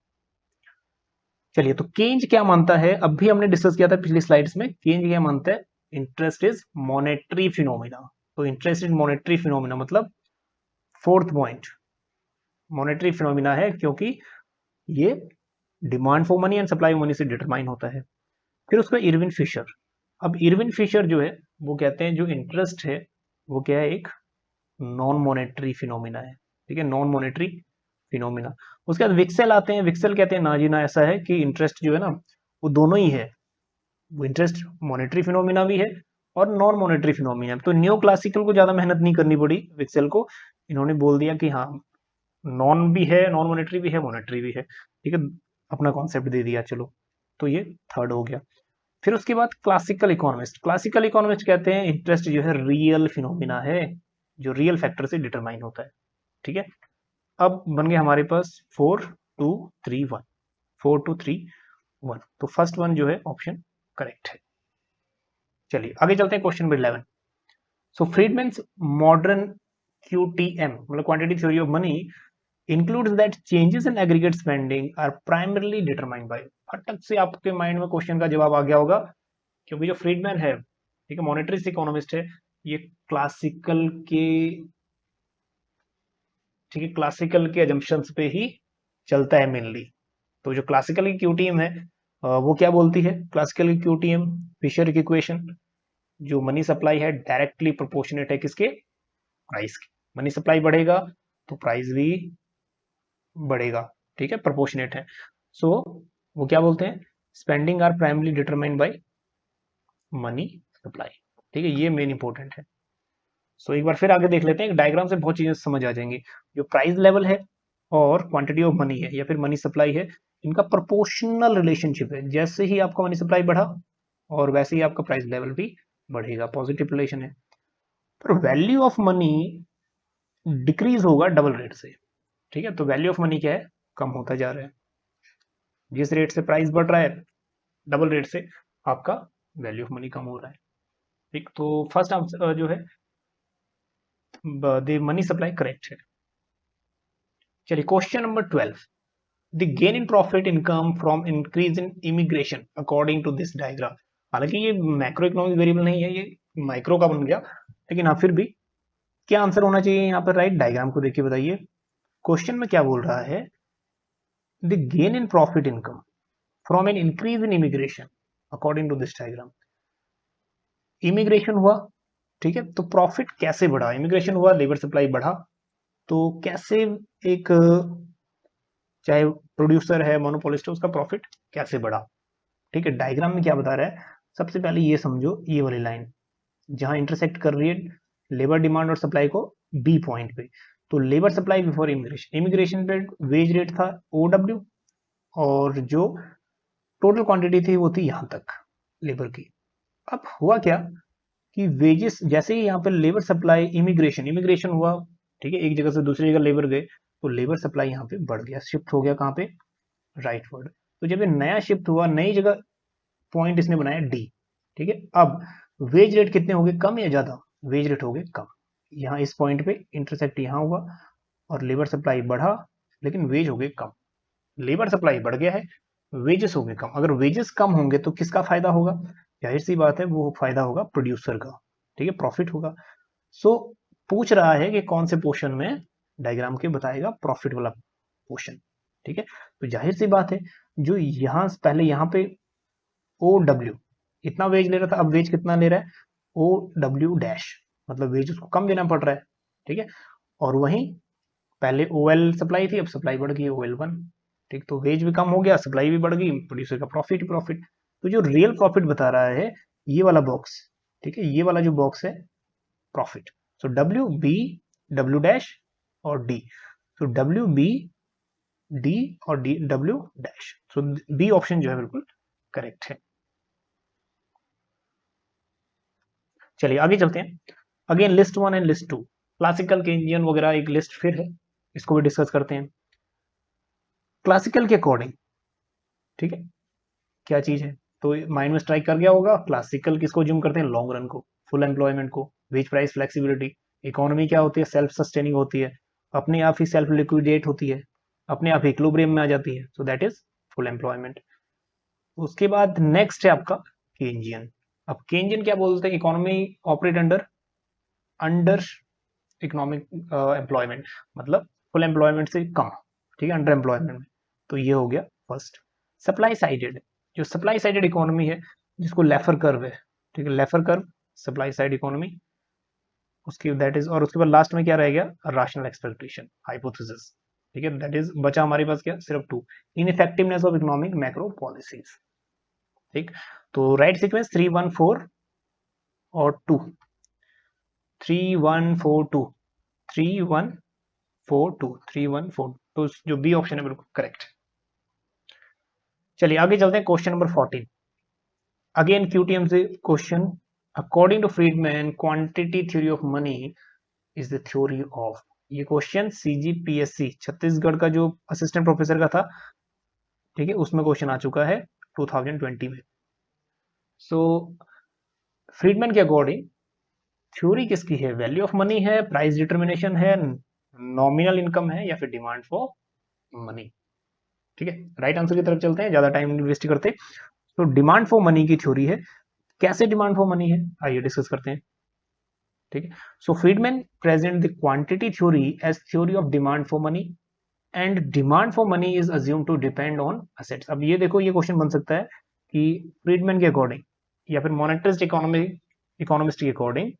चलिए, तो केंज क्या मानता है, अब भी हमने डिस्कस किया था पिछली स्लाइड्स में, केंज क्या मानता है, इंटरेस्ट इज मॉनेटरी फिनोमिना। तो इंटरेस्ट इज मॉनेटरी फिनोमिना मतलब फोर्थ पॉइंट मॉनेटरी फिनोमिना है, क्योंकि ये demand for money and supply of money से डिटरमाइन होता है। फिर उसका इरविन फिशर, अब इरविन फिशर जो है वो कहते हैं जो इंटरेस्ट है वो क्या है, एक नॉन मॉनेटरी फिनोमिना है। ठीक है, नॉन मॉनेटरी फिनोमिना। उसके बाद विक्सेल आते हैं, विक्सेल कहते हैं ना जी ना, ऐसा है कि इंटरेस्ट जो है ना वो दोनों ही है, वो इंटरेस्ट मॉनेटरी फिनोमिना भी है और नॉन मॉनेटरी फिनोमिना। तो न्यू क्लासिकल को ज्यादा मेहनत नहीं करनी पड़ी विक्सेल को, इन्होंने बोल दिया कि हाँ नॉन भी है, नॉन मॉनेटरी भी है, मॉनेटरी भी है। ठीक है, अपना कॉन्सेप्ट दे दिया, चलो तो ये थर्ड हो गया। फिर उसके बाद क्लासिकल इकोनॉमिस्ट, क्लासिकल इकोनॉमिस्ट कहते हैं इंटरेस्ट जो है रियल फिनोमिना है, जो रियल फैक्टर से डिटरमाइन होता है। ठीक है, अब बन गए हमारे पास 4 2 3 1, 4 2 3 1, तो फर्स्ट वन जो है ऑप्शन करेक्ट है। चलिए आगे चलते हैं। क्वेश्चन नंबर 11, सो फ्रीडमैन्स मॉडर्न क्यूटीएम मतलब quantity theory of money includes that changes in aggregate spending are primarily determined by। फटक से आपके माइंड में क्वेश्चन का जवाब आ गया होगा, क्योंकि जो फ्रीडमैन है, ठीक है, मॉनेटरी इकोनॉमिस्ट है, ये क्लासिकल के, ठीक है, क्लासिकल के अजम्पशंस पे ही चलता है मेनली। तो जो क्लासिकल की क्यूटीएम है वो क्या बोलती है, क्लासिकल की क्यूटीएम फिशर की इक्वेशन, जो मनी सप्लाई है डायरेक्टली प्रोपोर्शनेट है किसके, प्राइस के। मनी सप्लाई बढ़ेगा तो प्राइस भी बढ़ेगा। ठीक है, प्रोपोर्शनेट है। सो वो क्या बोलते हैं, spending are primarily determined by money supply. ठीक है, ये मेन इंपॉर्टेंट है। सो एक बार फिर आगे देख लेते हैं, एक डायग्राम से बहुत चीजें समझ आ जाएंगी। जो प्राइस लेवल है और क्वांटिटी ऑफ मनी है या फिर मनी सप्लाई है, इनका प्रोपोर्शनल रिलेशनशिप है। जैसे ही आपका मनी सप्लाई बढ़ा और वैसे ही आपका प्राइस लेवल भी बढ़ेगा, पॉजिटिव रिलेशन है। पर वैल्यू ऑफ मनी डिक्रीज होगा डबल रेट से, ठीक है। तो वैल्यू ऑफ मनी क्या है, कम होता जा रहा है। जिस रेट से प्राइस बढ़ रहा है डबल रेट से, आपका वैल्यू ऑफ मनी कम हो रहा है, ठीक। तो फर्स्ट आंसर जो है द मनी सप्लाई करेक्ट है। चलिए question number 12, the gain in profit income from increase in immigration according to this diagram. हालांकि ये मैक्रो इकोनॉमिक वेरिएबल नहीं है, ये माइक्रो का बन गया, लेकिन हाँ फिर भी क्या आंसर होना चाहिए यहाँ पर, राइट। डायग्राम को देखिए बताइए क्वेश्चन में क्या बोल रहा है, the gain in profit income from an increase in immigration according to this diagram. Immigration हुआ, ठीक है, तो प्रॉफिट कैसे बढ़ा, इमिग्रेशन हुआ, लेबर सप्लाई बढ़ा, तो कैसे एक चाहे प्रोड्यूसर है मोनोपोलिस्ट है उसका प्रॉफिट कैसे बढ़ा, ठीक है। डायग्राम में क्या बता रहा है, सबसे पहले ये समझो, ये वाली लाइन जहां इंटरसेक्ट कर रही है लेबर डिमांड और सप्लाई को बी पॉइंट पे, तो labour supply before immigration, immigration पे वेज रेट था OW, और जो टोटल क्वांटिटी थी वो थी यहां तक लेबर की। अब हुआ क्या कि वेजेस जैसे ही यहाँ पे लेबर सप्लाई इमिग्रेशन इमिग्रेशन हुआ, ठीक है, एक जगह से दूसरी जगह लेबर गए, तो लेबर सप्लाई यहाँ पे बढ़ गया, शिफ्ट हो गया कहाँ पे, राइटवर्ड। तो जब ये नया शिफ्ट हुआ, नई जगह पॉइंट इसने बनाया D, ठीक है। अब वेज रेट कितने हो गए, कम या ज्यादा, वेज रेट हो गए कम, यहाँ इस पॉइंट पे इंटरसेक्ट यहाँ हुआ, और लेबर सप्लाई बढ़ा लेकिन वेज हो गए कम। लेबर सप्लाई बढ़ गया है, वेजेस हो गए कम। अगर वेजेस कम होंगे तो किसका फायदा होगा, जाहिर सी बात है वो फायदा होगा प्रोड्यूसर का, ठीक है, प्रॉफिट होगा। सो पूछ रहा है कि कौन से पोर्शन में डायग्राम के बताएगा प्रॉफिट वाला पोर्शन, ठीक है। तो जाहिर सी बात है जो यहाँ पहले यहाँ पे OW इतना वेज ले रहा था, अब वेज कितना ले रहा है, OW डैश, मतलब वेज उसको कम देना पड़ रहा है, ठीक है। और वहीं पहले OL सप्लाई थी, अब सप्लाई बढ़ गई OL1, ठीक। तो वेज भी कम हो गया, सप्लाई भी बढ़ गई, प्रोड्यूसर का प्रॉफिट प्रॉफिट। तो जो रियल प्रॉफिट बता रहा है ये वाला बॉक्स, ठीक है, ये वाला जो बॉक्स है प्रॉफिट। सो WB W डैश और D, सो WB D और D W डैश, सो बी ऑप्शन जो है बिल्कुल करेक्ट है। चलिए आगे चलते हैं। Again list 1 and list 2, classical Keynesian वगैरह एक लिस्ट फिर है, इसको भी डिस्कस करते हैं। क्लासिकल के अकॉर्डिंग, ठीक है, क्या चीज है, तो माइंड में स्ट्राइक कर गया होगा, क्लासिकल किसको ज्यूम करते हैं, लॉन्ग रन को, फुल एम्प्लॉयमेंट को, वेज प्राइस फ्लेक्सिबिलिटी। इकोनॉमी क्या होती है, सेल्फ सस्टेनिंग होती है, अपने आप ही सेल्फ लिक्विडेट होती है, अपने आप इक्विलिब्रियम में आ जाती है, so that is full employment. उसके बाद नेक्स्ट है आपका केंजियन। अब केंजियन क्या बोलते हैं, economy operate under under economic employment, मतलब फुल एम्प्लॉयमेंट से कम, ठीक है, अंडर एम्प्लॉयमेंट में। तो ये हो गया फर्स्ट। सप्लाई साइडेड, जो सप्लाई साइडेड इकोनॉमी है जिसको लेफर कर्व है, ठीक है, Laffer curve supply side economy, उसकी दैट इज, और उसके बाद लास्ट में क्या रह गया, राशनल एक्सपेक्टेशन हाइपोथेसिस, ठीक है, दैट इज बचा हमारे पास क्या, सिर्फ 2, इनइफेक्टिवनेस ऑफ इकोनॉमिक मैक्रो पॉलिसीज, ठीक। तो राइट सीक्वेंस 3 1 4 और 2, 3 1 4 2, 3 1 4 2, 3 1 4, तो जो बी ऑप्शन है बिल्कुल करेक्ट। चलिए आगे चलते हैं क्वेश्चन नंबर 14, अगेन QTM से question. According to Friedman quantity theory of money is the theory of, ये क्वेश्चन CGPSC छत्तीसगढ़ का जो असिस्टेंट प्रोफेसर का था, ठीक है, उसमें क्वेश्चन आ चुका है 2020 में। सो फ्रीडमैन के अकॉर्डिंग थ्योरी किसकी है, वैल्यू ऑफ मनी है, प्राइस डिटर्मिनेशन है, नॉमिनल इनकम है, या फिर डिमांड फॉर मनी, ठीक है। राइट आंसर की तरफ चलते हैं, ज्यादा टाइम इन्वेस्ट करते। तो डिमांड फॉर मनी की थ्योरी है, कैसे डिमांड फॉर मनी है आइए डिस्कस करते हैं, ठीक है। So Friedman present the quantity theory as theory of demand for money, and demand for money is assume to depend on assets. अब ये देखो, ये क्वेश्चन बन सकता है कि फ्रीडमैन के अकॉर्डिंग या फिर मॉनेटरिस्ट इकोनॉमिस्ट के अकॉर्डिंग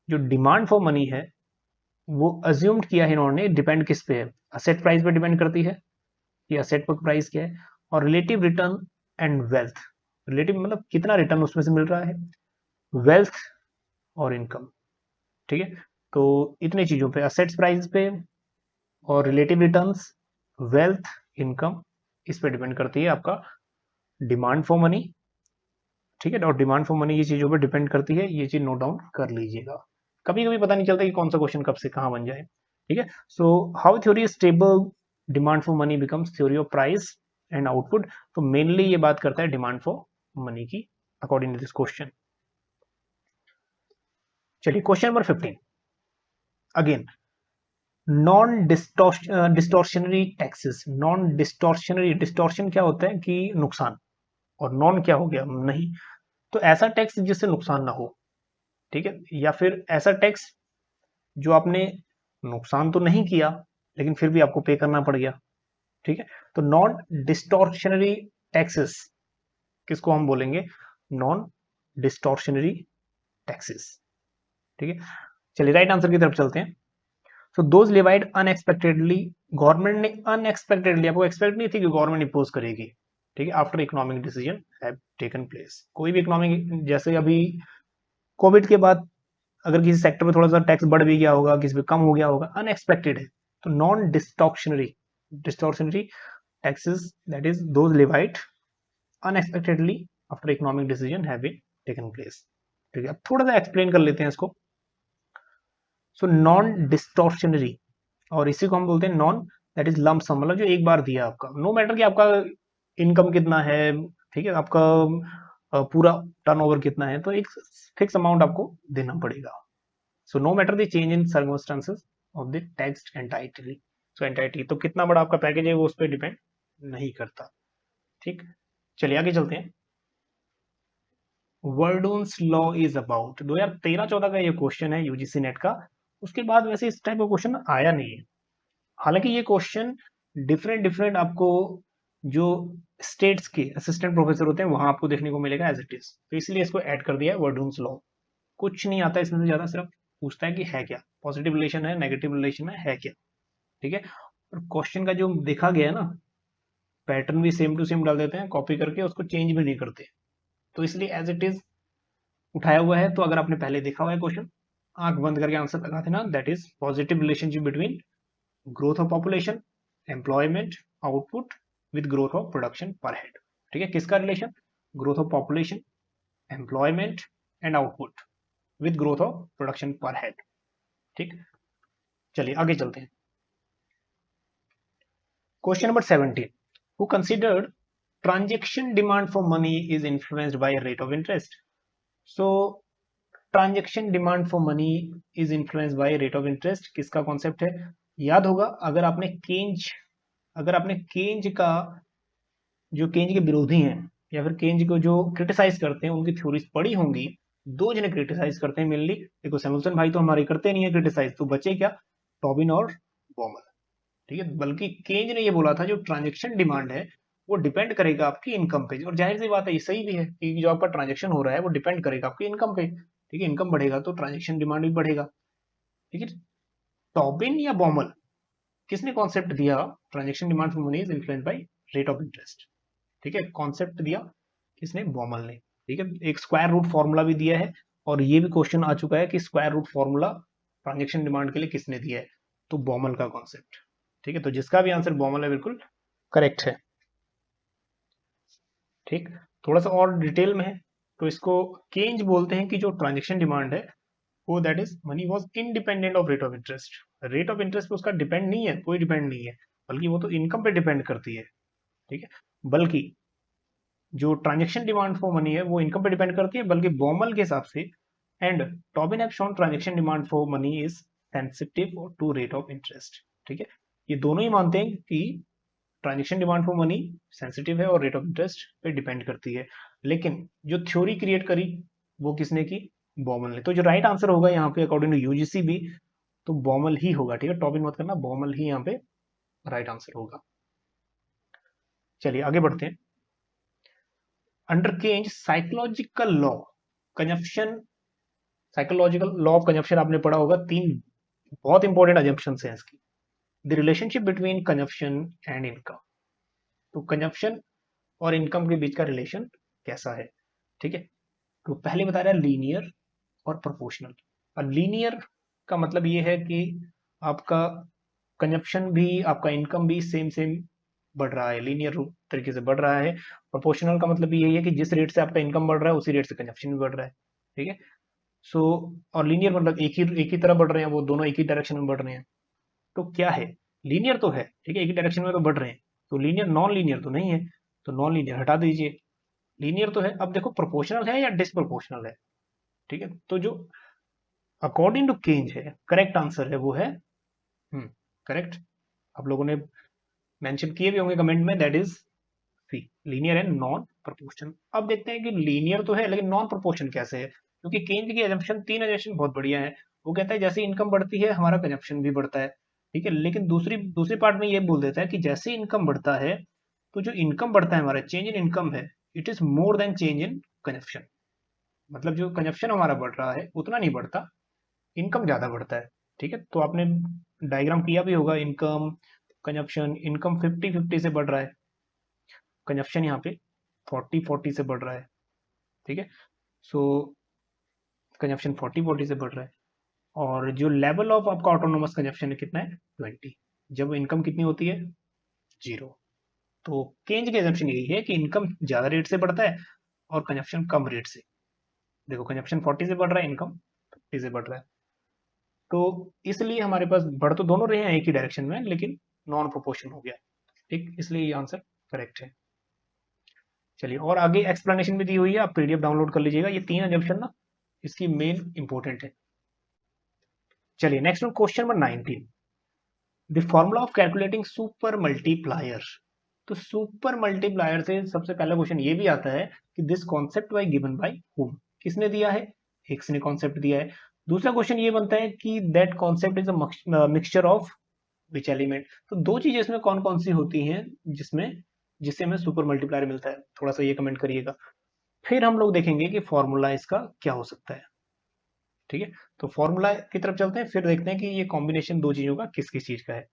जो डिमांड फॉर मनी है वो अज्यूम्ड किया है इन्होंने, डिपेंड किस पे है, असेट प्राइस पे डिपेंड करती है, कि असेट पर प्राइस क्या है, और relative return and wealth, relative मतलब कितना रिटर्न उसमें से मिल रहा है, वेल्थ और इनकम, ठीक है। तो इतनी चीजों पे, असेट्स प्राइस पे और रिलेटिव रिटर्न्स, वेल्थ, इनकम, इस पे डिपेंड करती है आपका डिमांड फॉर मनी, ठीक है, और डिमांड फॉर मनी ये चीजों पर डिपेंड करती है, ये चीज नोट डाउन कर लीजिएगा। कभी कभी पता नहीं चलता कि कौन सा क्वेश्चन कब से कहाँ बन जाए। ठीक है, so how theory stable demand for money becomes theory of price and output. तो मेनली ये बात करता है डिमांड फॉर मनी की अकॉर्डिंग टू दिस क्वेश्चन। चलिए question number 15 again, non distortionary taxes. Non distortionary, distortion क्या होता है कि नुकसान, और नॉन क्या हो गया, नहीं। तो ऐसा टैक्स जिससे नुकसान ना हो, ठीक है, या फिर ऐसा टैक्स जो आपने नुकसान तो नहीं किया लेकिन फिर भी आपको पे करना पड़ गया। ठीक है, तो नॉन डिस्टॉर्शनरी टैक्सेस किसको हम बोलेंगे, नॉन डिस्टॉर्शनरी टैक्सेस। ठीक है, चलिए राइट आंसर की तरफ चलते हैं। So those levied unexpectedly, government ने अनएक्सपेक्टेडली, आपको एक्सपेक्ट नहीं थी कि गवर्नमेंट इंपोज करेगी। ठीक है, after economic decision have taken place. कोई भी इकोनॉमिक, जैसे अभी कोविड के बाद अगर किसी सेक्टर में थोड़ा सा टैक्स बढ़ भी गया होगा, किसी पे कम हो गया होगा, अनएक्सपेक्टेड है। तो non distortionary taxes that is those levied unexpectedly after economic decision have been taken place. ठीक है, अब थोड़ा सा एक्सप्लेन कर लेते हैं इसको। सो नॉन डिस्टॉर्शनरी, और इसी को हम बोलते हैं non, that is lump sum, मतलब जो एक बार दिया आपका, नो मैटर कि आपका इनकम कितना है, ठीक है, आपका पूरा टर्नओवर कितना है, तो एक फिक्स अमाउंट आपको देना पड़ेगा। So no matter the change in circumstances of the taxed entity. So entity तो कितना बड़ा आपका पैकेज है वो उस पर डिपेंड नहीं करता। ठीक, चलिए आगे चलते हैं। वर्डून्स लॉ इज अबाउट, 2013-14 का ये क्वेश्चन है यूजीसी नेट का। उसके बाद वैसे इस टाइप का क्वेश्चन आया नहीं है। हालांकि ये क्वेश्चन डिफरेंट डिफरेंट आपको जो स्टेट्स के असिस्टेंट प्रोफेसर होते हैं वहां आपको देखने को मिलेगा एज इट इज, तो इसलिए इसको ऐड कर दिया है वर्डून्स लॉ। कुछ नहीं आता इसमें से ज्यादा, सिर्फ पूछता है कि है क्या, पॉजिटिव रिलेशन है, नेगेटिव रिलेशन है क्या। ठीक है, और क्वेश्चन का जो देखा गया है ना, पैटर्न भी सेम टू सेम डाल देते हैं कॉपी करके, उसको चेंज भी नहीं करते, तो इसलिए एज इट इज उठाया हुआ है। तो अगर आपने पहले देखा हुआ है क्वेश्चन, आंख बंद करके आंसर लगा देना, that is positive relationship between growth of population, employment, output with growth of production पर हेड। ठीक है, किसका relation, growth of population, employment and output with growth of production पर हेड। ठीक, चलिए आगे चलते हैं। Question number 17, who considered transaction demand for money is influenced by rate of interest. So transaction demand for money is influenced by rate of interest किसका concept है, याद होगा अगर आपने केंज का, जो केंज के विरोधी हैं या फिर केंज को जो क्रिटिसाइज करते हैं उनकी थ्योरीज पढ़ी होंगी। दो जने क्रिटिसाइज करते हैं मेनली, देखो सैमुअल्सन भाई तो हमारे करते नहीं है क्रिटिसाइज, तो बचे क्या, टॉबिन और बॉमल। ठीक है, बल्कि केंज ने ये बोला था जो ट्रांजेक्शन डिमांड है वो डिपेंड करेगा आपकी इनकम पे, और जाहिर सी बात है ये सही भी है कि जो आपका ट्रांजेक्शन हो रहा है वो डिपेंड करेगा आपकी इनकम पे। ठीक है, इनकम बढ़ेगा तो ट्रांजेक्शन डिमांड भी बढ़ेगा। ठीक है, टॉबिन या बॉमल, किसने कॉन्सेप्ट दिया, transaction demand for money is influenced by rate of interest. ठीक है, कॉन्सेप्ट दिया किसने, बॉमल ने। ठीक है, एक स्क्वायर रूट फॉर्मूला भी दिया है, और ये भी क्वेश्चन आ चुका है कि square root formula transaction demand के लिए किसने दिया है, तो बॉमल का कॉन्सेप्ट। ठीक है, तो जिसका भी आंसर बॉमल है बिल्कुल करेक्ट है। ठीक, थोड़ा सा और डिटेल में है, तो इसको केंज बोलते हैं कि जो ट्रांजेक्शन डिमांड है वो that is money was independent of rate of interest. Rate of interest पे उसका डिपेंड नहीं है, कोई डिपेंड नहीं है, बल्कि वो तो इनकम पे डिपेंड करती है। ठीक है, बल्कि जो ट्रांजेक्शन डिमांड फॉर मनी है वो इनकम पे डिपेंड करती है, बल्कि बॉमल के हिसाब से and Tobin have shown transaction demand for money is sensitive to rate of interest. ठीक है, ये दोनों ही मानते हैं कि transaction demand for money sensitive है और रेट ऑफ इंटरेस्ट पे डिपेंड करती है, लेकिन जो थ्योरी क्रिएट करी वो किसने की, बॉमल ने। तो जो राइट आंसर होगा यहाँ पे अकॉर्डिंग टू यूजीसी भी, तो बॉमल ही होगा। ठीक है, टॉबिन मत करना, बॉमल ही यहाँ पे राइट आंसर होगा। चलिए आगे बढ़ते हैं। Under Keynes psychological law consumption, psychological law of consumption आपने पढ़ा होगा, तीन बहुत इंपॉर्टेंट अजम्पशन है इसकी। The relationship between consumption and income, तो कंजप्शन और इनकम के बीच का रिलेशन कैसा है। ठीक है, तो पहले बता रहा है लीनियर और प्रोपोर्शनल। और लीनियर का मतलब ये है कि आपका कंजप्शन भी आपका इनकम भी सेम सेम बढ़ रहा है, लीनियर रूप तरीके से बढ़ रहा है। प्रोपोर्शनल का मतलब यही है कि जिस रेट से आपका इनकम बढ़ रहा है उसी रेट से कंजप्शन भी बढ़ रहा है, ठीक है। सो और लीनियर मतलब एक ही तरह बढ़ रहे हैं, वो दोनों एक ही डायरेक्शन में बढ़ रहे हैं। तो क्या है, लीनियर तो है, ठीक है, एक ही डायरेक्शन में तो बढ़ रहे हैं। तो लीनियर नॉन लीनियर तो नहीं है, तो नॉन लीनियर हटा दीजिए, लीनियर तो है। अब देखो प्रोपोर्शनल है या डिसप्रोपोर्शनल है, ठीक है। तो जो अकॉर्डिंग टू केंज है, करेक्ट आंसर है वो है करेक्ट, आप लोगों ने मेंशन किए भी होंगे कमेंट में, that is C, linear and non proportional. अब देखते हैं कि लीनियर तो है लेकिन नॉन प्रोपोर्शन कैसे है, क्योंकि केंज की एजम्पशन, तीन एजम्पशन बहुत बढ़िया है। वो कहता है जैसे इनकम बढ़ती है हमारा कंजप्शन भी बढ़ता है, ठीक है। लेकिन दूसरी दूसरी पार्ट में ये बोल देता है कि जैसे इनकम बढ़ता है तो जो इनकम बढ़ता है हमारा, चेंज इन इनकम है, it is more than change in consumption. मतलब जो कंजप्शन हमारा बढ़ रहा है उतना नहीं बढ़ता, इनकम ज्यादा बढ़ता है, ठीक है। तो आपने डायग्राम किया भी होगा, इनकम कंजप्शन, इनकम 50-50 से बढ़ रहा है, कंजप्शन यहाँ पे 40-40 से बढ़ रहा है, ठीक है। सो कंजप्शन 40-40 से बढ़ रहा है, और जो लेवल ऑफ आपका ऑटोनोमस कंजप्शन है कितना है, 20, जब इनकम कितनी होती है, 0। तो केंज की एजम्पशन यही है कि इनकम ज्यादा रेट से बढ़ता है और कंजप्शन कम रेट से। देखो कंजप्शन 40 से बढ़ रहा है, इनकम 50 से बढ़ रहा है, तो इसलिए हमारे पास बढ़ तो दोनों रहे हैं एक ही डायरेक्शन में, लेकिन नॉन प्रोपोर्शन हो गया, ठीक, इसलिए ये आंसर करेक्ट है। चलिए, और आगे एक्सप्लेनेशन भी दी हुई है, आप पीडीएफ डाउनलोड कर लीजिएगा, ये तीन एजम्पशन ना इसकी मेन इंपॉर्टेंट है। चलिए next one, question number 19, the formula of calculating super multiplier. तो सुपर मल्टीप्लायर से सबसे पहला क्वेश्चन ये भी आता है कि this concept why given by whom, किसने दिया है, एक्स ने कॉन्सेप्ट दिया है। दूसरा क्वेश्चन ये बनता है कि that concept is a mixture of which element. तो दो चीजें इसमें कौन कौन सी होती हैं जिसमें जिससे हमें सुपर मल्टीप्लायर मिलता है, थोड़ा सा ये कमेंट करिएगा। फिर हम लोग देखेंगे कि फॉर्मूला इसका क्या हो सकता है, ठीक है। तो फॉर्मूला की तरफ चलते हैं, फिर देखते हैं कि ये कॉम्बिनेशन दो चीजों का किस किस चीज का है।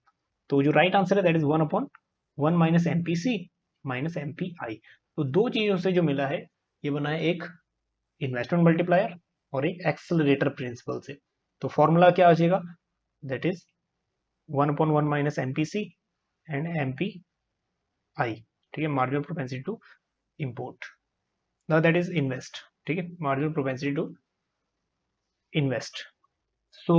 तो जो राइट आंसर है that is 1/1 minus MPC minus MPI. तो दो चीजों से जो मिला है ये बना है एक इन्वेस्टमेंट मल्टीप्लायर और एक एक्सेलरेटर प्रिंसिपल से। तो फॉर्मूला क्या आ जाएगा, that is 1/1 minus MPC and MPI, ठीक है, marginal propensity to import, now that is invest, ठीक है, मार्जिनल प्रोपेंसिटी टू इन्वेस्ट। सो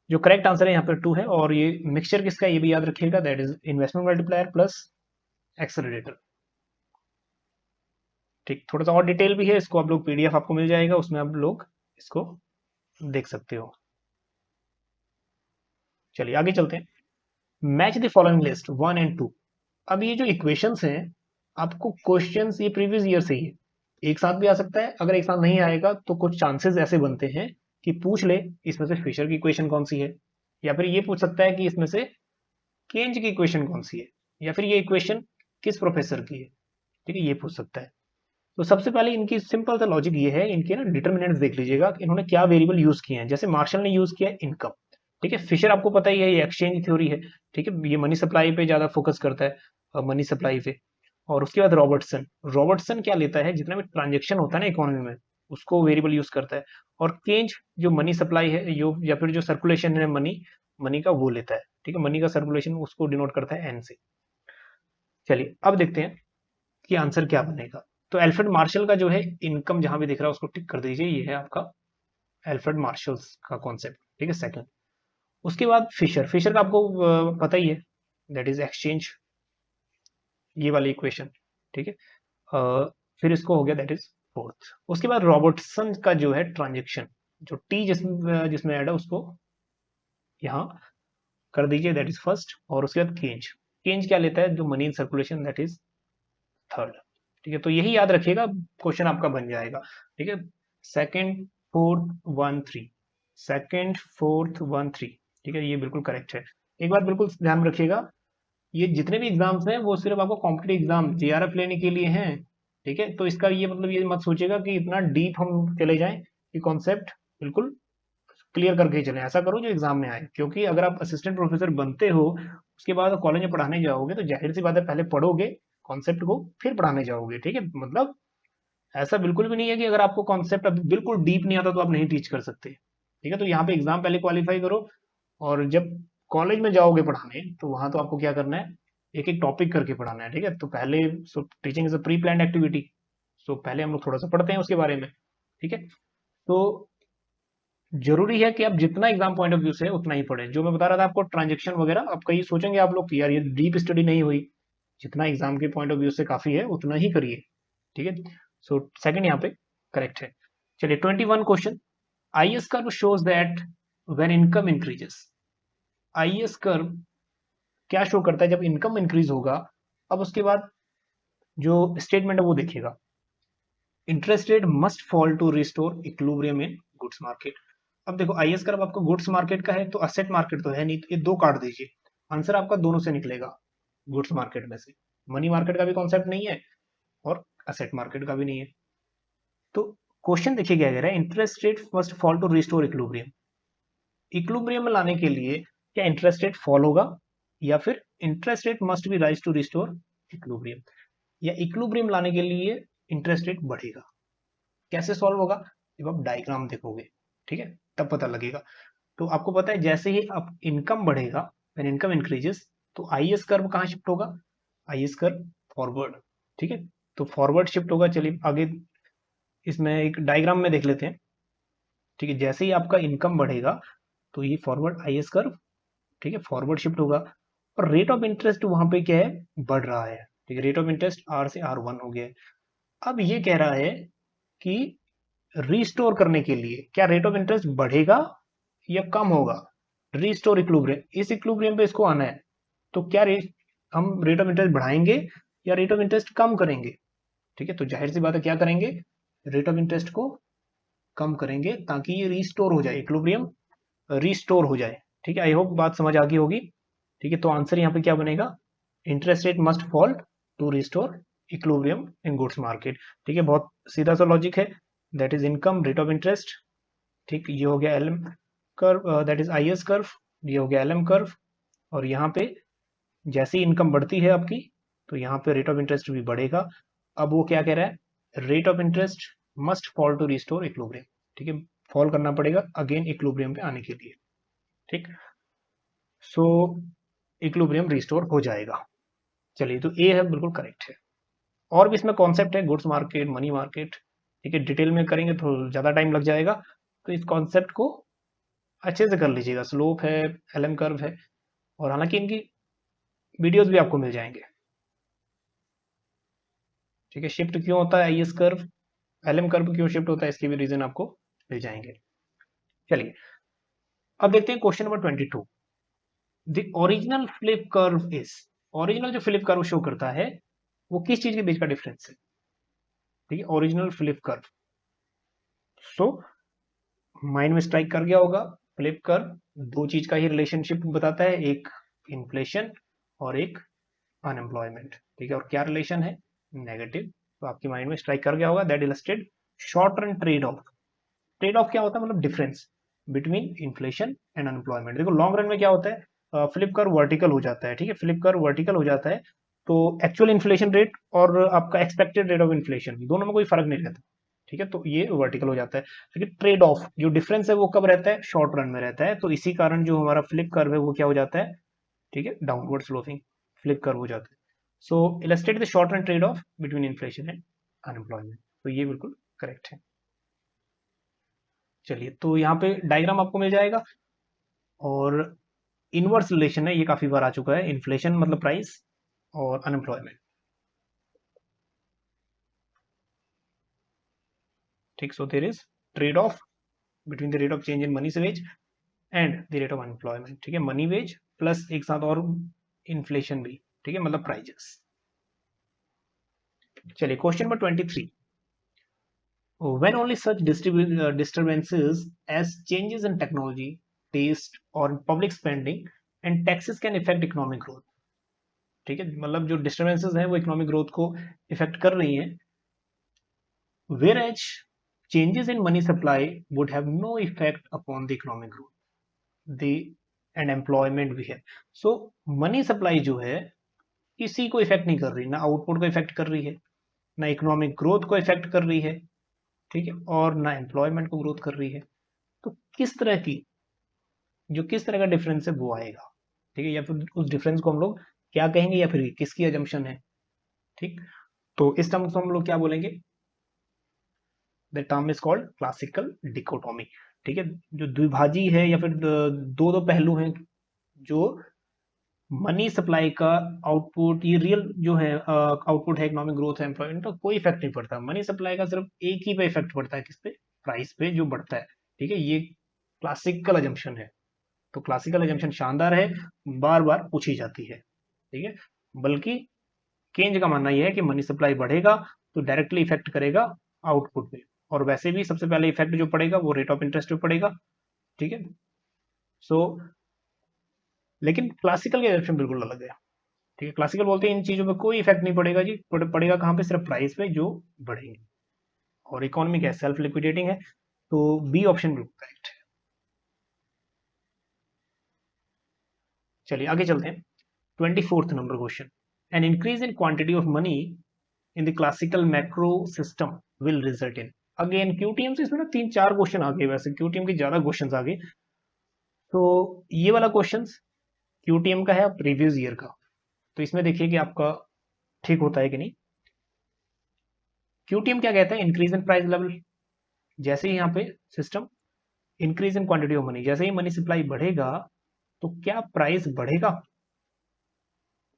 जो करेक्ट आंसर है यहाँ पे 2 है, और ये मिक्सचर किसका है ये भी याद रखिएगा, that is investment multiplier plus accelerator, ठीक। थोड़ा सा और डिटेल भी है, इसको आप लोग पीडीएफ आपको मिल जाएगा, उसमें आप लोग इसको देख सकते हो। चलिए आगे चलते हैं, match the following list 1 and 2। अब ये जो इक्वेशंस हैं, आपको क्वेश्चंस ये प्रीवियस ईयर से ही है, एक साथ भी आ सकता है, अगर एक साथ नहीं आएगा तो कुछ चांसेस ऐसे बनते हैं कि पूछ ले इसमें से फिशर की इक्वेशन कौन सी है, या फिर ये पूछ सकता है कि इसमें से केंज की इक्वेशन कौन सी है, या फिर ये इक्वेशन किस प्रोफेसर की है, ठीक है, ये पूछ सकता है। तो सबसे पहले इनकी सिंपल सा लॉजिक ये है, इनके ना डिटर्मिनेंट्स देख लीजिएगा कि इन्होंने क्या वेरिएबल यूज किए हैं। जैसे मार्शल ने यूज किया इनकम, ठीक है, फिशर आपको पता ही है ये एक्सचेंज थ्योरी है, ठीक है, ये मनी सप्लाई पे ज्यादा फोकस करता है, मनी सप्लाई पे। और उसके बाद रॉबर्टसन, रॉबर्टसन क्या लेता है, जितना भी ट्रांजेक्शन होता है ना इकोनॉमी में उसको वेरिएबल यूज करता है। और केंज जो मनी सप्लाई है यो या फिर जो सर्कुलेशन है मनी मनी का वो लेता है, ठीक है, मनी का सर्कुलेशन उसको डिनोट करता है एन से। चलिए अब देखते हैं कि आंसर क्या बनेगा। तो एल्फ्रेड मार्शल का जो है इनकम जहां भी दिख रहा है उसको टिक कर दीजिए, ये है आपका एल्फ्रेड मार्शल्स का कॉन्सेप्ट, ठीक है, सेकंड। उसके बाद फिशर, फिशर का आपको पता ही है, दैट इज एक्सचेंज, ये वाली इक्वेशन, ठीक है। फिर इसको हो गया दैट इज फोर्थ। उसके बाद रॉबर्टसन का जो है ट्रांजेक्शन, जो टी जिसमें जिसमें ऐड है उसको यहाँ कर दीजिए, दैट इज फर्स्ट। और उसके बाद केंज, केंज क्या लेता है, जो money in circulation, that is third, ठीक है। तो यही याद रखिएगा, क्वेश्चन आपका बन जाएगा, ठीक है। सेकंड फोर्थ 1 3, सेकंड फोर्थ 1 3, ठीक है, ये बिल्कुल करेक्ट है। एक बात बिल्कुल ध्यान में रखिएगा, ये जितने भी एग्जाम्स हैं वो सिर्फ आपको कॉम्पिटेटिव एग्जाम जेआरएफ लेने के लिए हैं, ठीक है। तो इसका ये मतलब ये मत सोचेगा कि इतना डीप हम चले जाएं कि कॉन्सेप्ट बिल्कुल क्लियर करके चलें, ऐसा करो जो एग्जाम में आए। क्योंकि अगर आप असिस्टेंट प्रोफेसर बनते हो उसके बाद कॉलेज में पढ़ाने जाओगे तो जाहिर सी बात है पहले पढ़ोगे कॉन्सेप्ट को फिर पढ़ाने जाओगे, ठीक है। मतलब ऐसा बिल्कुल भी नहीं है कि अगर आपको कॉन्सेप्ट अब बिल्कुल डीप नहीं आता तो आप नहीं टीच कर सकते, ठीक है। तो यहाँ पे एग्जाम पहले क्वालिफाई करो, और जब कॉलेज में जाओगे पढ़ाने तो वहां तो आपको क्या करना है, एक एक टॉपिक करके पढ़ाना है, ठीक है। तो पहले teaching is a pre planned activity, so पहले हम लोग थोड़ा सा पढ़ते हैं उसके बारे में, ठीक है। तो जरूरी है कि आप जितना एग्जाम पॉइंट ऑफ व्यू से उतना ही पढ़ें। जो मैं बता रहा था आपको ट्रांजेक्शन वगैरह, आप कहीं सोचेंगे आप लोग कि यार ये डीप स्टडी नहीं हुई, जितना एग्जाम के पॉइंट ऑफ व्यू से काफी है उतना ही करिए, ठीक है। सो सेकंड यहाँ पे करेक्ट है। चलिए 21 क्वेश्चन। IS curve shows that when income increases. IS curve क्या शो करता है? जब इनकम इंक्रीज होगा, अब उसके बाद जो स्टेटमेंट है वो देखिएगा, interest rate must fall to restore equilibrium in goods market. अब देखो आईएस कर्व आपको गुड्स मार्केट का है, तो असेट मार्केट तो है नहीं, तो ये दो काट दीजिए, आंसर आपका दोनों से निकलेगा, गुड्स मार्केट में से। मनी मार्केट का भी कॉन्सेप्ट नहीं है और असेट मार्केट का भी नहीं है। तो क्वेश्चन देखिए क्या कह रहा है, interest rate must fall to restore equilibrium. Equilibrium में लाने के लिए क्या इंटरेस्ट रेट फॉल होगा, या फिर interest rate must be rise to restore equilibrium, या इक्विलिब्रियम लाने के लिए इंटरेस्ट रेट बढ़ेगा। कैसे सॉल्व होगा? जब आप डायग्राम देखोगे, ठीक है, तब पता लगेगा। तो आपको पता है जैसे ही अब इनकम बढ़ेगा, व्हेन इनकम इंक्रीजेस, तो आईएस कर्व कहाँ शिफ्ट होगा? आईएस कर्व फॉरवर्ड, ठीक है। तो फॉरवर्ड शिफ्ट होगा। चलिए आगे इसमें एक डायग्राम में देख लेते हैं, ठीक है। जैसे ही आपका इनकम बढ़ेगा तो ये फॉरवर्ड आईएस कर्व, ठीक है, फॉरवर्ड शिफ्ट होगा। और रेट ऑफ इंटरेस्ट वहां पे क्या है? बढ़ रहा है, ठीक है। रेट ऑफ इंटरेस्ट आर से R1 हो गया है। अब ये कह रहा है कि रिस्टोर करने के लिए क्या रेट ऑफ इंटरेस्ट बढ़ेगा या कम होगा? रिस्टोर इक्विलिब्रियम, इस इक्विलिब्रियम पे इसको आना है। तो क्या हम रेट ऑफ इंटरेस्ट बढ़ाएंगे या रेट ऑफ इंटरेस्ट कम करेंगे? ठीक है, तो जाहिर सी बात है क्या करेंगे? रेट ऑफ इंटरेस्ट को कम करेंगे ताकि ये रिस्टोर हो जाए, इक्विलिब्रियम रिस्टोर हो जाए, ठीक है। आई होप बात समझ आ गई होगी, ठीक है। तो आंसर यहाँ पे क्या बनेगा? Interest rate must fall to restore equilibrium in goods market, ठीक है। बहुत सीधा सा लॉजिक है, that is income rate of interest, ठीक। ये हो गया LM curve, that is IS curve, ये हो गया एलएम कर्व। और यहाँ पे जैसे ही इनकम बढ़ती है आपकी, तो यहाँ पे रेट ऑफ इंटरेस्ट भी बढ़ेगा। अब वो क्या कह रहा है? Rate of interest must fall to restore equilibrium, ठीक है। फॉल करना पड़ेगा अगेन इक्विलिब्रियम पे आने के लिए, ठीक। सो इक्विलिब्रियम रिस्टोर हो जाएगा। चलिए, तो ए है बिल्कुल करेक्ट है। और भी इसमें कॉन्सेप्ट है, गुड्स मार्केट, मनी मार्केट, ठीक है। डिटेल में करेंगे तो ज़्यादा टाइम लग जाएगा, तो इस कॉन्सेप्ट को अच्छे से कर लीजिएगा। स्लोप है, एलएम कर्व है, और हालांकि इनकी वीडियोस भी आपको मिल जाएंगे, ठीक है। शिफ्ट क्यों होता है आईएस कर्व, एलएम कर्व क्यों शिफ्ट होता है, इसके भी रीजन आपको मिल जाएंगे। चलिए अब देखते हैं question number 22। The original flip curve is, original जो फ्लिप कर्व शो करता है वो किस चीज के बीच का डिफरेंस है? ठीक है, original flip curve. So mind में स्ट्राइक कर गया होगा, फ्लिप कर्व दो चीज का ही रिलेशनशिप बताता है, एक इन्फ्लेशन और एक अनएम्प्लॉयमेंट, ठीक है। और क्या रिलेशन है? नेगेटिव। तो आपकी माइंड में स्ट्राइक कर गया होगा, that illustrate short run trade of. Trade off क्या होता है? मतलब difference between inflation and unemployment. देखो लॉन्ग रन में क्या होता है, फ्लिप कर्व वर्टिकल हो जाता है, ठीक है। फ्लिप कर्व वर्टिकल हो जाता है तो एक्चुअल इन्फ्लेशन रेट और आपका एक्सपेक्टेड रेट ऑफ इन्फ्लेशन दोनों में कोई फर्क नहीं रहता, ठीक है। तो ये वर्टिकल हो जाता है। लेकिन ट्रेड ऑफ जो डिफरेंस है वो कब रहता है? शॉर्ट रन में रहता है। तो इसी कारण जो हमारा फ्लिप कर्व है वो क्या हो जाता है? ठीक है, डाउनवर्ड स्लोपिंग फ्लिप कर्व हो जाता है। So illustrate the short run trade off between inflation and unemployment. तो ये बिल्कुल करेक्ट है। चलिए, तो यहाँ पे डायग्राम आपको मिल जाएगा, और इनवर्स रिलेशन है, ये काफी बार आ चुका है, इन्फ्लेशन मतलब प्राइस और अनएम्प्लॉयमेंट, ठीक। So there is trade off between the rate of change in money wage and the rate of unemployment, ठीक है। मनी वेज प्लस एक साथ और इन्फ्लेशन भी, ठीक है, मतलब प्राइजेस। चलिए question number 23। When only such disturbances as changes in technology, taste or public spending and taxes can affect economic growth, ठीक है। मतलब जो डिस्टर्बेंसेस हैं वो इकोनॉमिक ग्रोथ को इफेक्ट कर रही हैं। whereas changes in money supply would have no effect upon the economic growth the and employment भी है। so मनी सप्लाई जो है किसी को इफेक्ट नहीं कर रही, ना आउटपुट को इफेक्ट कर रही है, ना इकोनॉमिक ग्रोथ को इफेक्ट कर रही है, ठीक है, और ना एम्प्लॉयमेंट को ग्रोथ कर रही है। तो किस तरह की, जो किस तरह का डिफरेंस है वो आएगा, ठीक है, या फिर उस डिफरेंस को हम लोग क्या कहेंगे या फिर किसकी अजम्पशन है, ठीक। तो इस टर्म को हम लोग क्या बोलेंगे, the term is called classical dichotomy, ठीक है। जो द्विभाजी है या फिर दो दो पहलू हैं, जो मनी सप्लाई का आउटपुट, ये रियल जो है आउटपुट है, इकोनॉमिक ग्रोथ है, एम्प्लॉयमेंट का कोई इफेक्ट नहीं पड़ता। मनी सप्लाई का सिर्फ एक ही पे इफेक्ट पड़ता है, किस पे, प्राइस पे जो बढ़ता है, ठीक है। ये क्लासिकल अजम्पशन है। तो क्लासिकल अजम्पशन शानदार है, बार बार पूछी जाती है, ठीक है। बल्कि केंज का मानना यह है कि मनी सप्लाई बढ़ेगा तो डायरेक्टली इफेक्ट करेगा आउटपुट पे, और वैसे भी सबसे पहले इफेक्ट जो पड़ेगा वो रेट ऑफ इंटरेस्ट पे पड़ेगा, ठीक है। सो लेकिन क्लासिकल के एजम्पशन बिल्कुल अलग है, ठीक है। क्लासिकल बोलते हैं इन चीजों पे कोई इफेक्ट नहीं पड़ेगा जी, पड़ेगा कहाँ पे, सिर्फ प्राइस पे जो बढ़ेंगे। और इकोनॉमी क्या है, सेल्फ लिक्विडेटिंग है, तो बी ऑप्शन बिल्कुल करेक्ट है। चलिए आगे चलते हैं। 24th number question, an increase in quantity of money in the classical macro system will result in. Again QTM से इसमें ना 3-4 क्वेश्चन आ गए, वैसे क्यूटीएम के ज्यादा क्वेश्चन आ गए। तो ये वाला क्वेश्चन क्यूटीएम का है प्रीवियस ईयर का, तो इसमें देखिए कि आपका ठीक होता है कि नहीं। क्यूटीएम क्या कहता है, इंक्रीज इन प्राइस लेवल। जैसे ही यहाँ पे system increase in quantity of money, जैसे ही मनी सप्लाई बढ़ेगा तो क्या प्राइस बढ़ेगा,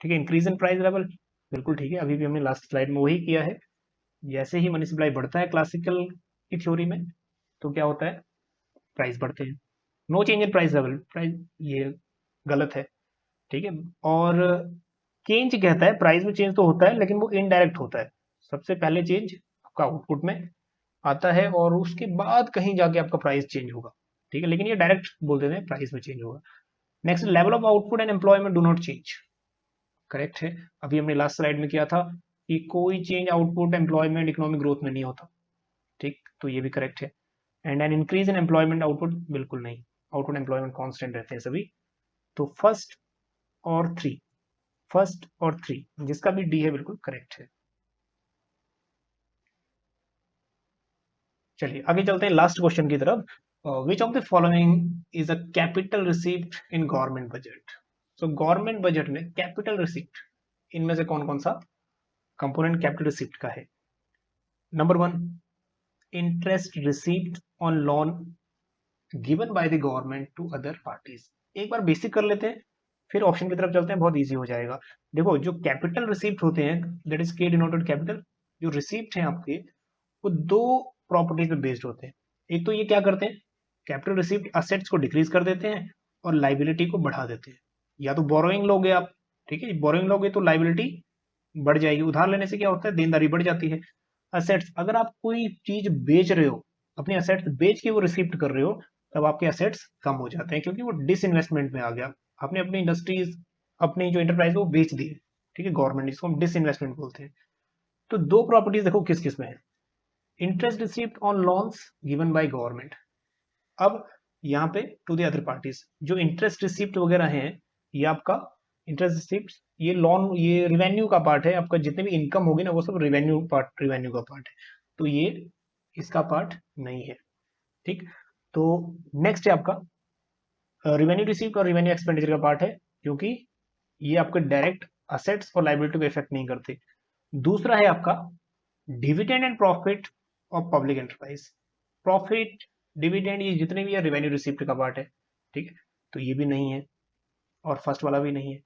ठीक है। इंक्रीज इन प्राइस लेवल, बिल्कुल ठीक है, अभी भी हमने लास्ट स्लाइड में वही किया है। जैसे ही मनी सप्लाई बढ़ता है क्लासिकल की थ्योरी में, तो क्या होता है, प्राइस बढ़ते हैं। No change in price level, price ये गलत है, ठीक है। और चेंज कहता है प्राइस में चेंज तो होता है, लेकिन वो इनडायरेक्ट होता है। सबसे पहले चेंज आपका आउटपुट में आता है और उसके बाद कहीं जाके आपका प्राइस चेंज होगा, ठीक है। लेकिन ये डायरेक्ट बोल देते हैं प्राइस में चेंज होगा। Next, level of output and employment do not change, correct है। अभी हमने लास्ट स्लाइड में किया था कि कोई change output, employment, economic growth में नहीं होता, ठीक, तो ये भी करेक्ट है। And N increase in employment output, बिल्कुल नहीं, आउटपुट एम्प्लॉयमेंट कांस्टेंट रहते हैं सभी। तो फर्स्ट और थ्री जिसका भी डी है बिल्कुल करेक्ट है। चलिए आगे चलते हैं लास्ट क्वेश्चन की तरफ। विच of the following is a capital receipt in government budget. So government budget में कैपिटल रिसीप्ट, इनमें से कौन कौन सा कंपोनेंट कैपिटल रिसीप्ट का है। Number 1, interest receipt on loan given by the government to other parties. एक बार बेसिक कर लेते हैं, फिर ऑप्शन की तरफ चलते हैं, बहुत इजी हो जाएगा। देखो जो कैपिटल रिसीप्ट होते हैं, दैट इज के डिनोटेड कैपिटल, जो रिसीप्ट हैं आपके, वो दो प्रॉपर्टीज पे बेस्ड होते हैं। एक तो ये क्या करते हैं, कैपिटल रिसीप्ट असेट्स को डिक्रीज कर देते हैं और लाइबिलिटी को बढ़ा देते हैं। या तो बोरोइंग लोगे आप, ठीक है, बोरोइंग लोगे तो लाइबिलिटी बढ़ जाएगी, उधार लेने से क्या होता है, देनदारी बढ़ जाती है। असेट्स, अगर आप कोई चीज बेच रहे हो, अपने असेट्स बेच के वो रिसीप्ट कर रहे हो, तब आपके असेट्स कम हो जाते हैं, क्योंकि वो डिसइन्वेस्टमेंट में आ गया। आपने अपनी इंडस्ट्रीज, अपनी जो इंटरप्राइज वो बेच दिए, ठीक है, गवर्नमेंट, जिसको हम डिसइन्वेस्टमेंट बोलते हैं। तो दो प्रॉपर्टीज देखो किस किस में है, interest receipt on loans given by government. अब यहाँ पे टू द अदर पार्टीज, जो इंटरेस्ट रिसीप्ट वगैरह हैं, ये आपका इंटरेस्ट रिसीप्ट, ये लोन, ये रिवेन्यू का पार्ट है आपका, जितने भी इनकम होगी ना वो सब रिवेन्यू का पार्ट है, तो ये इसका पार्ट नहीं है, ठीक। तो नेक्स्ट है आपका रिवेन्यू रिसीप्ट और रिवेन्यू एक्सपेंडिचर का पार्ट है, क्योंकि ये आपके डायरेक्ट असेट्स और लाइबिलिटी को इफेक्ट नहीं करते। दूसरा है आपका dividend and profit of public enterprise. Profit, dividend, ये जितने भी है रिवेन्यू रिसीप्ट का पार्ट है, ठीक है, तो ये भी नहीं है, और फर्स्ट वाला भी नहीं है।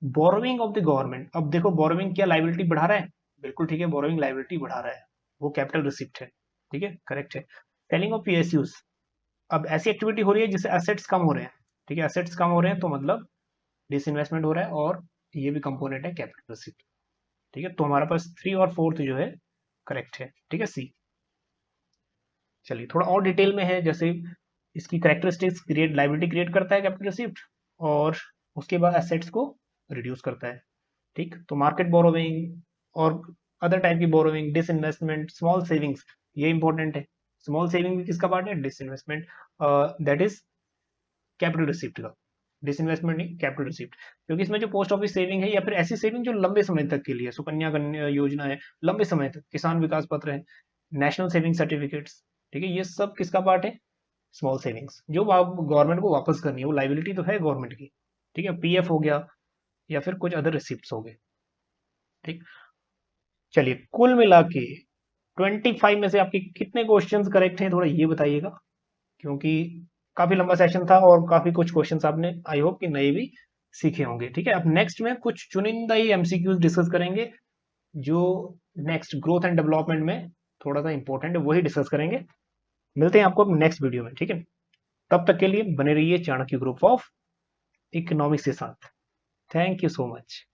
बोरोइंग ऑफ द गवर्नमेंट, अब देखो बोरोइंग क्या लाइबिलिटी बढ़ा रहा है, बिल्कुल ठीक है, बोरोइंग लाइबिलिटी बढ़ा रहा है, वो कैपिटल रिसिप्ट है, ठीक है, करेक्ट है। सेलिंग ऑफ पीएसयूज, अब ऐसी एक्टिविटी हो रही है जिससे एसेट्स कम हो रहे हैं, ठीक है, एसेट्स कम हो रहे हैं तो मतलब डिसइन्वेस्टमेंट हो रहा है, और ये भी कंपोनेंट है कैपिटल रिसिप्ट, ठीक है। तो हमारे पास 3 और 4 जो है करेक्ट है, ठीक है, सी। चलिए थोड़ा और डिटेल में है, जैसे इसकी करेक्टरिस्टिक्स, क्रिएट लाइबिलिटी क्रिएट करता है कैपिटल रिसिप्ट, और उसके बाद एसेट्स को रिड्यूस करता है, ठीक। तो मार्केट बोरोइंग और अदर टाइप की बोरोइंग, डिसइन्वेस्टमेंट, स्मॉल सेविंग्स, ये इंपॉर्टेंट है। स्मॉल सेविंग भी किसका पार्ट है, disinvestment, that is capital receipt का, डिसइन्वेस्टमेंट नहीं, कैपिटल रिसिप्ट। क्योंकि इसमें जो पोस्ट ऑफिस सेविंग है या फिर ऐसी सेविंग जो लंबे समय तक के लिए, सुकन्या योजना है, लंबे समय तक, किसान विकास पत्र है, नेशनल सेविंग सर्टिफिकेट्स, ठीक है, ये सब किसका पार्ट है, स्मॉल सेविंग्स, जो गवर्नमेंट को वापस करनी है, वो लाइबिलिटी तो है गवर्नमेंट की, ठीक है। पीएफ हो गया, या फिर कुछ अदर रिसिप्ट्स हो गए। ठीक, चलिए कुल मिला के 25 में से आपके कितने क्वेश्चंस करेक्ट हैं थोड़ा ये बताइएगा, क्योंकि काफी लंबा सेशन था और काफी कुछ क्वेश्चंस आपने आई होप कि नए भी सीखे होंगे। ठीक है, अब नेक्स्ट में कुछ चुनिंदा ही एमसीक्यूज डिस्कस करेंगे जो नेक्स्ट ग्रोथ एंड डेवलपमेंट में थोड़ा सा इंपॉर्टेंट है, वही डिस्कस करेंगे। मिलते हैं आपको नेक्स्ट वीडियो में। ठीक है, तब तक के लिए बने रहिए चाणक्य ग्रुप ऑफ इकोनॉमिक्स के साथ। Thank you so much.